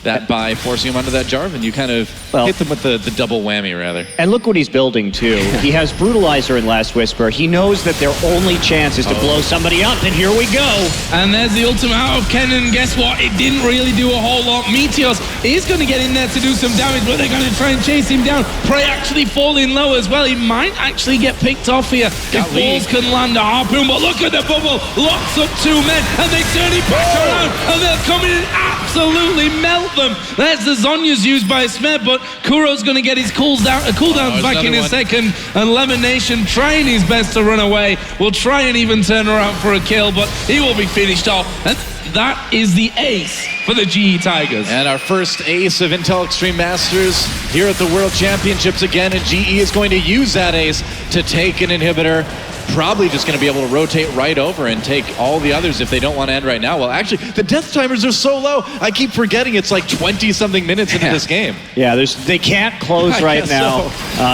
that by forcing him onto that Jarvan, you kind of hit them with the double whammy, rather. And look what he's building, too. He has Brutalizer in Last Whisper. He knows that their only chance is to blow somebody up, and here we go. And there's the ultimate out of Kennen. Guess what? It didn't really do a whole lot. Meteos is going to get in there to do some damage, but they're going to try and chase him down. Prey actually falling low as well. He might actually get picked off here if Balls can land a harpoon, but look at the bubble. Locks up 2 men, and they turn it back around, and they'll come in and absolutely melt them. There's the Zhonya's used by Smed, but Kuro's going to get his cooldowns back in a second, and Lemonation trying his best to run away. Will try and even turn around for a kill, but he will be finished off. And that is the ace for the GE Tigers. And our first ace of Intel Extreme Masters here at the World Championships again, and GE is going to use that ace to take an inhibitor. Probably just going to be able to rotate right over and take all the others if they don't want to end right now. Well, actually, the death timers are so low. I keep forgetting it's like 20-something minutes into this game. Yeah, they can't close right now,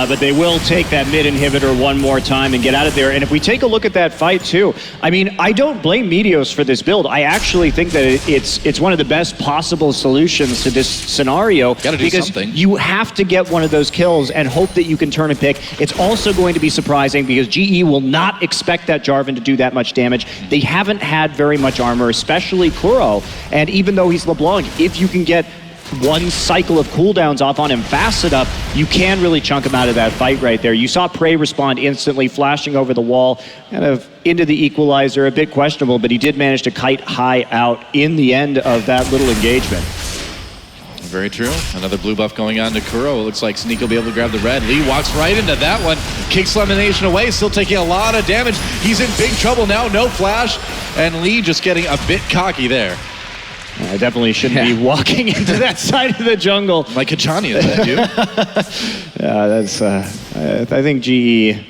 but they will take that mid inhibitor one more time and get out of there. And if we take a look at that fight, too, I mean, I don't blame Meteos for this build. I actually think that it's one of the best possible solutions to this scenario. Gotta do because something. You have to get one of those kills and hope that you can turn a pick. It's also going to be surprising because GE will not expect that Jarvan to do that much damage. They haven't had very much armor, especially Kuro. And even though he's LeBlanc, if you can get one cycle of cooldowns off on him fast enough, you can really chunk him out of that fight right there. You saw Prey respond instantly, flashing over the wall, kind of into the equalizer, a bit questionable, but he did manage to kite high out in the end of that little engagement. Very true. Another blue buff going on to Kuro. It looks like Sneak will be able to grab the red. Lee walks right into that one. Kicks Lemonation away, still taking a lot of damage. He's in big trouble now, no flash. And Lee just getting a bit cocky there. I definitely shouldn't be walking into that side of the jungle. Like Kachani, is that you? Yeah, that's, I think GE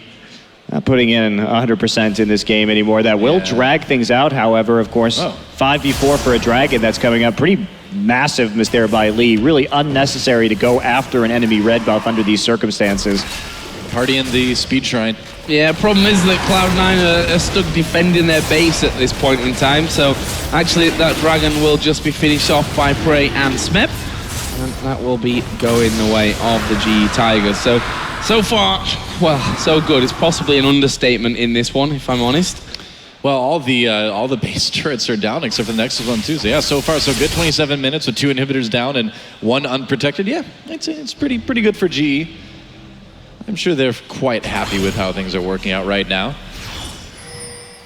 not putting in 100% in this game anymore. That will drag things out, however, of course. 5v4 for a Dragon that's coming up. Pretty massive miss there by Lee. Really unnecessary to go after an enemy red buff under these circumstances. Party in the speed shrine. Yeah, problem is that Cloud9 are stuck defending their base at this point in time, so actually that Dragon will just be finished off by Prey and Smep, and that will be going the way of the GE Tigers. So far, well, so good. It's possibly an understatement in this one, if I'm honest. Well, all the base turrets are down except for the Nexus one too. So yeah, so far so good. 27 minutes with 2 inhibitors down and 1 unprotected. Yeah, it's pretty good for GE. I'm sure they're quite happy with how things are working out right now.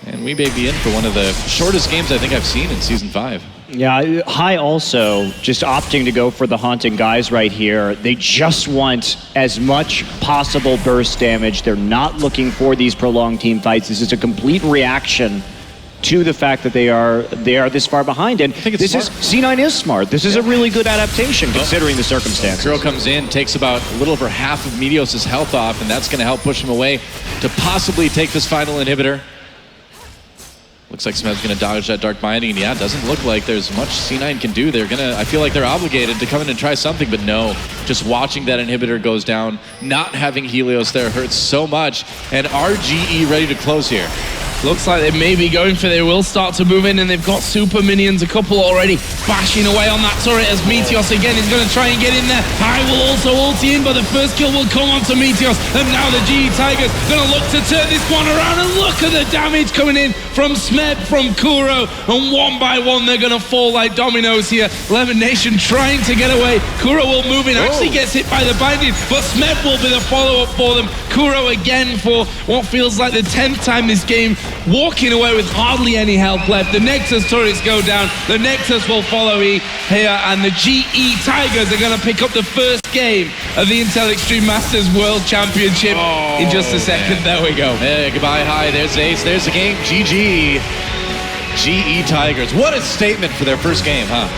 And we may be in for one of the shortest games I think I've seen in Season 5. Yeah, High also just opting to go for the Haunting Guys right here. They just want as much possible burst damage. They're not looking for these prolonged team fights. This is a complete reaction to the fact that they are this far behind. And this is C9 is smart. This is a really good adaptation considering the circumstances. Kuro comes in, takes about a little over half of Meteos' health off, and that's going to help push him away to possibly take this final inhibitor. Looks like Smed's going to dodge that Dark Binding, and yeah, it doesn't look like there's much C9 can do. I feel like they're obligated to come in and try something, but no. Just watching that inhibitor goes down, not having Helios there hurts so much, and RGE ready to close here. Looks like they may be going for they will start to move in, and they've got super minions, a couple already bashing away on that turret as Meteos again is going to try and get in there. High will also ulti in, but the first kill will come onto Meteos, and now the GE Tigers going to look to turn this one around, and look at the damage coming in from Smed, from Kuro, and one by one they're going to fall like dominoes here. Lemonation trying to get away. Kuro will move in, actually gets hit by the binding, but Smed will be the follow-up for them. Kuro again for what feels like the 10th time this game, walking away with hardly any health left. The Nexus turrets go down. The Nexus will follow here, and the GE Tigers are going to pick up the first game of the Intel Extreme Masters World Championship in just a second. Man. There we go. Hey, goodbye, High. There's Ace. There's the game. GG. GE Tigers. What a statement for their first game, huh?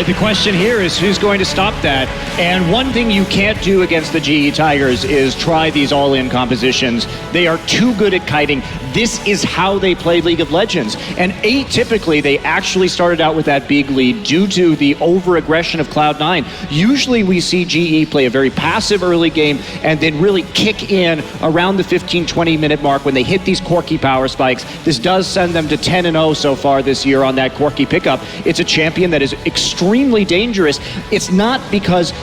The question here is who's going to stop that? And one thing you can't do against the GE Tigers is try these all-in compositions. They are too good at kiting. this is how they play League of Legends. And atypically, they actually started out with that big lead due to the over-aggression of Cloud9. Usually we see GE play a very passive early game and then really kick in around the 15-20 minute mark when they hit these quirky power spikes. This does send them to 10-0 so far this year on that quirky pickup. It's a champion that is extremely dangerous. It's not because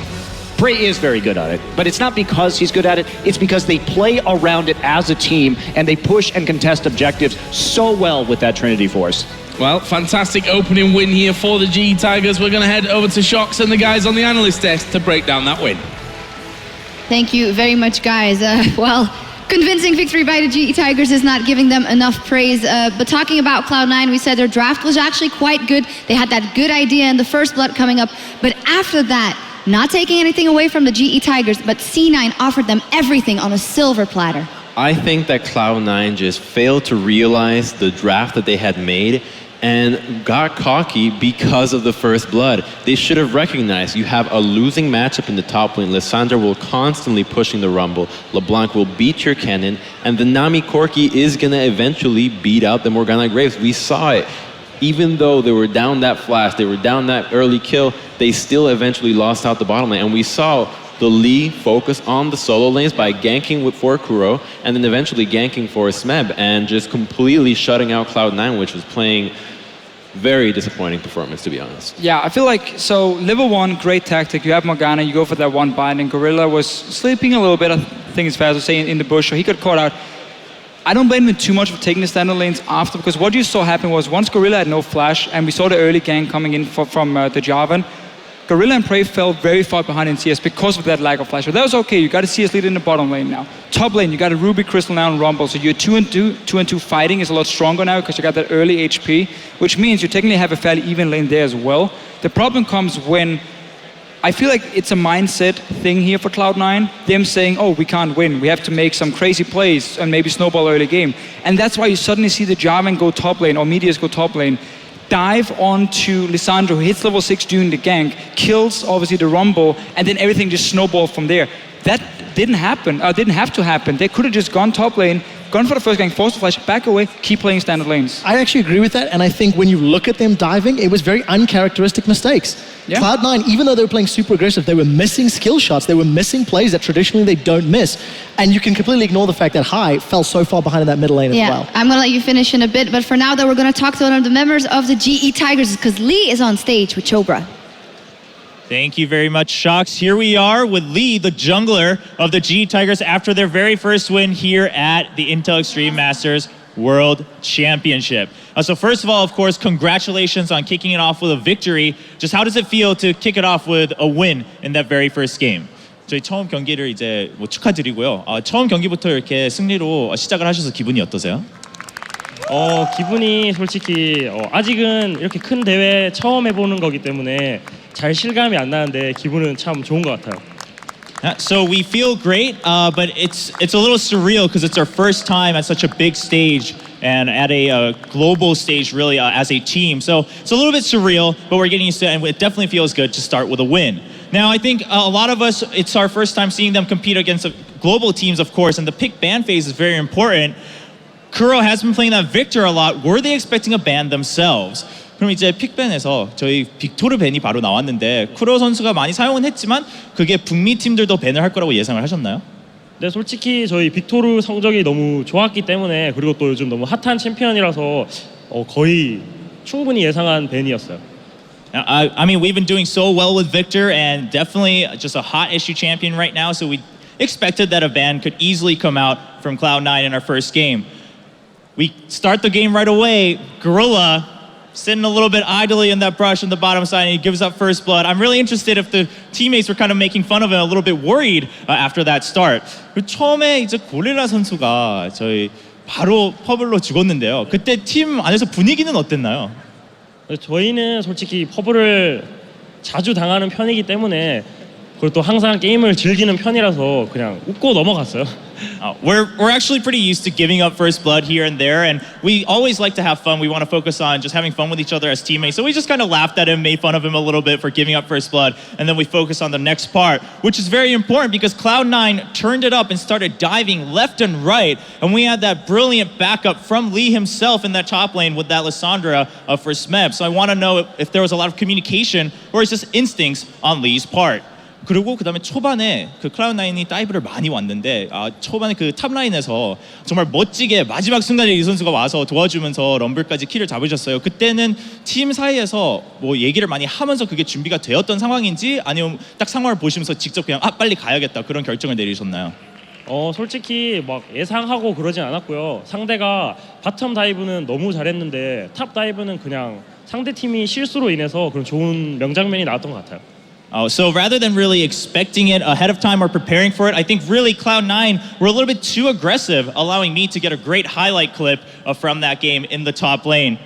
Prey is very good at it, but it's not because he's good at it, it's because they play around it as a team and they push and contest objectives so well with that Trinity Force. Well, fantastic opening win here for the GE Tigers. We're going to head over to Shox and the guys on the analyst desk to break down that win. Thank you very much, guys. Well, convincing victory by the GE Tigers is not giving them enough praise. But talking about Cloud9, we said their draft was actually quite good. They had that good idea in the first blood coming up. But after that, not taking anything away from the GE Tigers, but C9 offered them everything on a silver platter. I think that Cloud9 just failed to realize the draft that they had made and got cocky because of the first blood. They should have recognized you have a losing matchup in the top lane. Lissandra will constantly pushing the Rumble. LeBlanc will beat your Kennen, and the Nami Corki is gonna eventually beat out the Morgana Graves. We saw it. Even though they were down that flash, they were down that early kill, they still eventually lost out the bottom lane. And we saw the Lee focus on the solo lanes by ganking for Kuro and then eventually ganking for Smeb and just completely shutting out Cloud9, which was playing very disappointing performance, to be honest. Yeah, I feel like, so level 1, great tactic. You have Morgana, you go for that one bind, and Gorilla was sleeping a little bit, I think it's fair to say, in the bush, so he got caught out. I don't blame him too much for taking the standard lanes after, because what you saw happen was once Gorilla had no flash, and we saw the early gank coming in from the Jarvan, Gorilla and Prey fell very far behind in CS because of that lack of flash. But that was okay, you got a CS lead in the bottom lane now. Top lane, you got a Ruby, Crystal now, and Rumble, so your 2-2 fighting is a lot stronger now because you got that early HP, which means you technically have a fairly even lane there as well. The problem comes when I feel like it's a mindset thing here for Cloud9. Them saying, oh, we can't win. We have to make some crazy plays and maybe snowball early game. And that's why you suddenly see the Jarvan go top lane or Meteors go top lane, dive onto Lissandra, who hits level 6 during the gank, kills obviously the Rumble, and then everything just snowballed from there. That didn't happen, didn't have to happen. They could have just gone top lane, gone for the first gank, forced the flash, back away, keep playing standard lanes. I actually agree with that, and I think when you look at them diving, it was very uncharacteristic mistakes. Yeah. Cloud9, even though they were playing super aggressive, they were missing skill shots, they were missing plays that traditionally they don't miss. And you can completely ignore the fact that Hai fell so far behind in that middle lane as well. I'm gonna let you finish in a bit, but for now though, we're gonna talk to one of the members of the GE Tigers, because Lee is on stage with Chobra. Thank you very much, Shox. Here we are with Lee, the jungler of the GE Tigers after their very first win here at the Intel Extreme Masters World Championship. So first of all, of course, congratulations on kicking it off with a victory. Just how does it feel to kick it off with a win in that very first game? 저희 처음 경기를 이제 뭐 축하드리고요. 처음 경기부터 이렇게 승리로 시작을 하셔서 기분이 어떠세요? 기분이 솔직히 아직은 이렇게 큰 대회 처음 해보는 거기 때문에 잘 실감이 안 나는데 기분은 참 좋은 것 같아요. So we feel great, but it's a little surreal because it's our first time at such a big stage and at a global stage really as a team. So it's a little bit surreal, but we're getting used to it, and it definitely feels good to start with a win. Now I think a lot of us, it's our first time seeing them compete against global teams, of course, and the pick ban phase is very important. Kuro has been playing that Victor a lot. Were they expecting a ban themselves? 그럼 이제 픽밴에서 저희 빅토르 밴이 바로 나왔는데 쿠로 선수가 많이 사용은 했지만 그게 북미 팀들도 밴을 할 거라고 예상을 하셨나요? 네, 솔직히 저희 빅토르 성적이 너무 좋았기 때문에 그리고 또 요즘 너무 핫한 챔피언이라서 거의 충분히 예상한 밴이었어요. I mean, we've been doing so well with Victor and definitely just a hot issue champion right now, so we expected that a ban could easily come out from Cloud9 in our first game. We start the game right away. Gorilla sitting a little bit idly in that brush on the bottom side, and he gives up first blood. I'm really interested if the teammates were kind of making fun of him, a little bit worried after that start. 처음에 이제 고릴라 선수가 저희 바로 퍼블로 죽었는데요. 그때 팀 안에서 분위기는 어땠나요? 저희는 솔직히 퍼블을 자주 당하는 편이기 때문에 그리고 또 항상 게임을 즐기는 편이라서 그냥 웃고 넘어갔어요. We're actually pretty used to giving up first blood here and there, and we always like to have fun. We want to focus on just having fun with each other as teammates. So we just kind of laughed at him, made fun of him a little bit for giving up first blood, and then we focus on the next part, which is very important because Cloud9 turned it up and started diving left and right, and we had that brilliant backup from Lee himself in that top lane with that Lissandra for Smeb. So I want to know if there was a lot of communication or it's just instincts on Lee's part. 그리고 그다음에 초반에 그 클라우드9이 다이브를 많이 왔는데 초반에 그 탑라인에서 정말 멋지게 마지막 순간에 이 선수가 와서 도와주면서 럼블까지 킬을 잡으셨어요. 그때는 팀 사이에서 뭐 얘기를 많이 하면서 그게 준비가 되었던 상황인지 아니면 딱 상황을 보시면서 직접 그냥 빨리 가야겠다 그런 결정을 내리셨나요? 솔직히 막 예상하고 그러진 않았고요. 상대가 바텀 다이브는 너무 잘했는데 탑 다이브는 그냥 상대 팀이 실수로 인해서 그런 좋은 명장면이 나왔던 것 같아요. So rather than really expecting it ahead of time or preparing for it, I think really Cloud9 were a little bit too aggressive, allowing me to get a great highlight clip from that game in the top lane.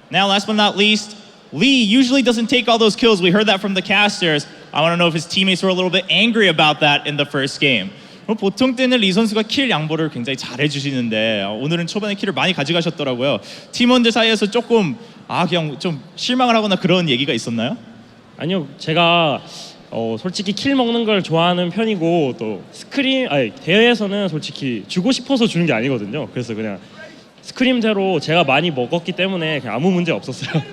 Now, last but not least, Lee usually doesn't take all those kills. We heard that from the casters. I want to know if his teammates were a little bit angry about that in the first game. 보통 때는 리 선수가 킬 양보를 굉장히 잘해주시는데 오늘은 초반에 킬을 많이 가져가셨더라고요. 팀원들 사이에서 조금 그냥 좀 실망을 하거나 그런 얘기가 있었나요? 아니요, 제가 솔직히 킬 먹는 걸 좋아하는 편이고 또 대회에서는 솔직히 주고 싶어서 주는 게 아니거든요. 그래서 그냥 스크림대로 제가 많이 먹었기 때문에 그냥 아무 문제 없었어요.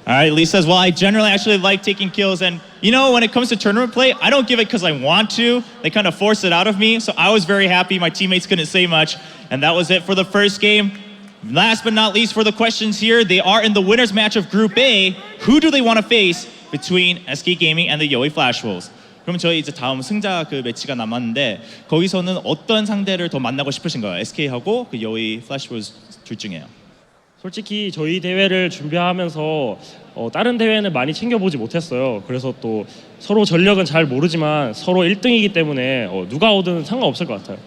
Alright, Lee says, well, I generally actually like taking kills, and you know, when it comes to tournament play, I don't give it because I want to. They kind of force it out of me, so I was very happy. My teammates couldn't say much, and that was it for the first game. Last but not least, for the questions here, they are in the winners match of Group A. Who do they want to face between SK Gaming and the Yowie Flash Wolves? 그럼 저희 이제 다음 승자 그 매치가 남았는데 거기서는 어떤 상대를 더 만나고 싶으신가요? SK하고 그 Yowie Flash Wolves 둘 중에요. 솔직히 저희 대회를 준비하면서 다른 대회는 많이 챙겨보지 못했어요. 그래서 또 서로 전력은 잘 모르지만 서로 1등이기 때문에 누가 오든 상관없을 것 같아요.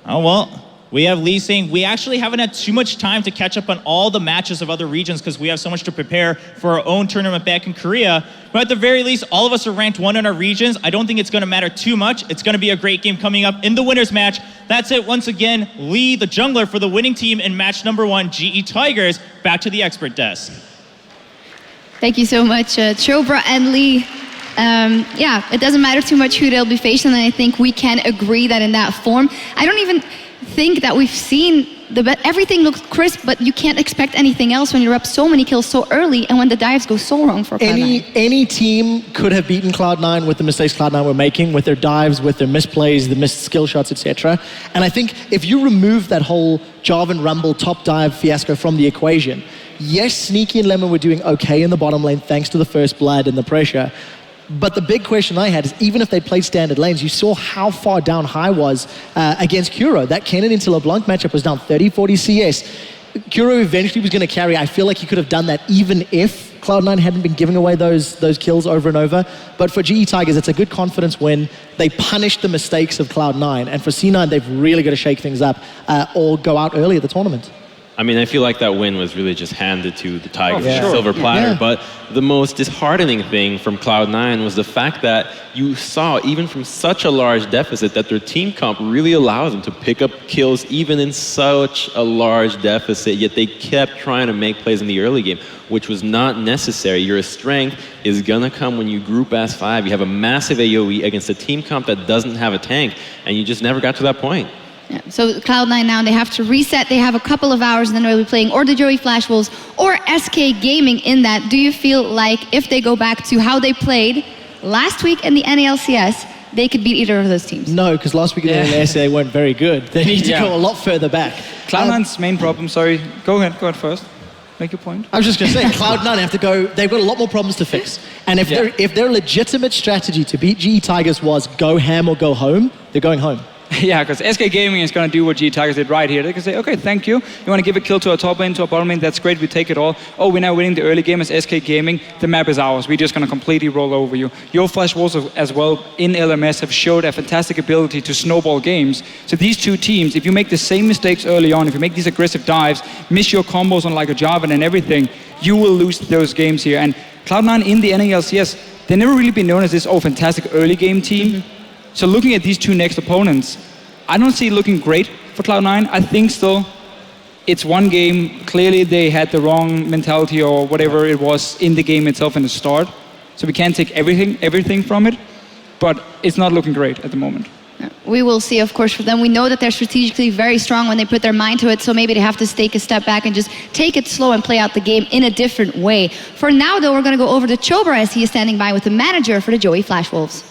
Well, we have Lee saying we actually haven't had too much time to catch up on all the matches of other regions because we have so much to prepare for our own tournament back in Korea. But at the very least, all of us are ranked 1 in our regions. I don't think it's going to matter too much. It's going to be a great game coming up in the winners match. That's it once again. Lee, the jungler for the winning team in match number 1, GE Tigers. Back to the expert desk. Thank you so much, Chobra and Lee. It doesn't matter too much who they'll be facing, and I think we can agree that in that form. I don't even think that we've seen everything looks crisp, but you can't expect anything else when you're up so many kills so early and when the dives go so wrong for Cloud9. Any team could have beaten Cloud9 with the mistakes Cloud9 were making, with their dives, with their misplays, the missed skill shots, etc. And I think if you remove that whole Jarvan Rumble top dive fiasco from the equation, yes, Sneaky and Lemon were doing okay in the bottom lane thanks to the first blood and the pressure. But the big question I had is even if they played standard lanes, you saw how far down High was against Kuro. That Kennen into LeBlanc matchup was down 30-40 CS. Kuro eventually was going to carry. I feel like he could have done that even if Cloud9 hadn't been giving away those kills over and over. But for GE Tigers, it's a good confidence win. They punished the mistakes of Cloud9. And for C9, they've really got to shake things up or go out early at the tournament. I mean, I feel like that win was really just handed to the Tigers, sure. silver platter. Yeah. But the most disheartening thing from Cloud9 was the fact that you saw, even from such a large deficit, that their team comp really allows them to pick up kills even in such a large deficit, yet they kept trying to make plays in the early game, which was not necessary. Your strength is gonna come when you group as 5. You have a massive AoE against a team comp that doesn't have a tank, and you just never got to that point. Yeah, so Cloud9 now, they have to reset. They have a couple of hours, and then they'll be playing or the Yowie Flash Wolves or SK Gaming in that. Do you feel like if they go back to how they played last week in the NALCS, they could beat either of those teams? No, because last week in the NALCS they weren't very good. They need to go a lot further back. Cloud9's main problem, sorry, go ahead first. Make your point. I was just going to say, Cloud9 have to go, they've got a lot more problems to fix. And if their legitimate strategy to beat GE Tigers was go ham or go home, they're going home. Yeah, because SK Gaming is going to do what GE Tigers did right here. They can say, okay, thank you. You want to give a kill to a top lane, to a bottom lane, that's great, we take it all. Oh, we're now winning the early game as SK Gaming. The map is ours. We're just going to completely roll over you. Your Flash Wolves as well in LMS have showed a fantastic ability to snowball games. So these two teams, if you make the same mistakes early on, if you make these aggressive dives, miss your combos on like a Jarvan and everything, you will lose those games here. And Cloud9 in the NALCS, they've never really been known as this fantastic early game team. So looking at these two next opponents, I don't see it looking great for Cloud9. I think still it's one game. Clearly they had the wrong mentality or whatever it was in the game itself in the start. So we can't take everything from it, but it's not looking great at the moment. We will see, of course, for them. We know that they're strategically very strong when they put their mind to it, so maybe they have to take a step back and just take it slow and play out the game in a different way. For now, though, we're going to go over to Chobra as he is standing by with the manager for the Joey Flash Wolves.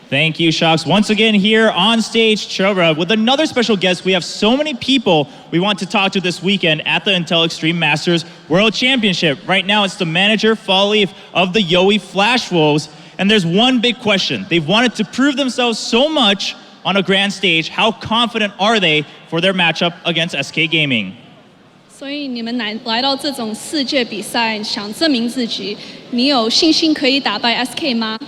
Thank you, Shocks. Once again here on stage, Chobra, with another special guest. We have so many people we want to talk to this weekend at the Intel Extreme Masters World Championship. Right now, it's the manager, Fali, of the Joey Flash Wolves. And there's one big question. They've wanted to prove themselves so much on a grand stage. How confident are they for their matchup against SK Gaming? 所以你们来到这种世界比赛，想证明自己，你有信心可以打败 SK 吗？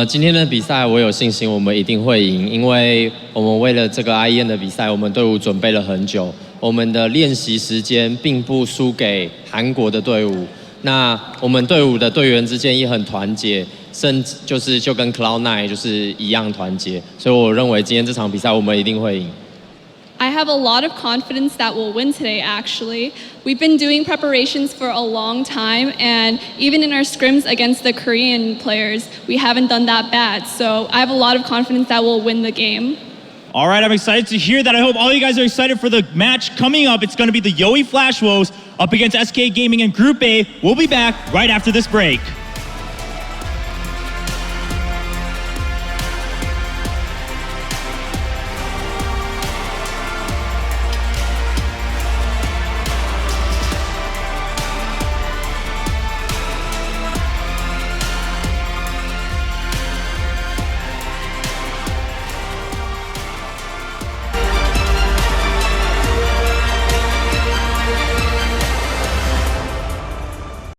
今天的比赛我有信心，我们一定会赢，因为我们为了这个 IEM 的比赛，我们队伍准备了很久，我们的练习时间并不输给韩国的队伍。那我们队伍的队员之间也很团结，甚至就跟 Cloud9 就是一样团结，所以我认为今天这场比赛我们一定会赢。I have a lot of confidence that we'll win today, actually. We've been doing preparations for a long time, and even in our scrims against the Korean players, we haven't done that bad. So I have a lot of confidence that we'll win the game. All right, I'm excited to hear that. I hope all you guys are excited for the match coming up. It's going to be the Joey Flash Wolves up against SK Gaming in Group A. We'll be back right after this break.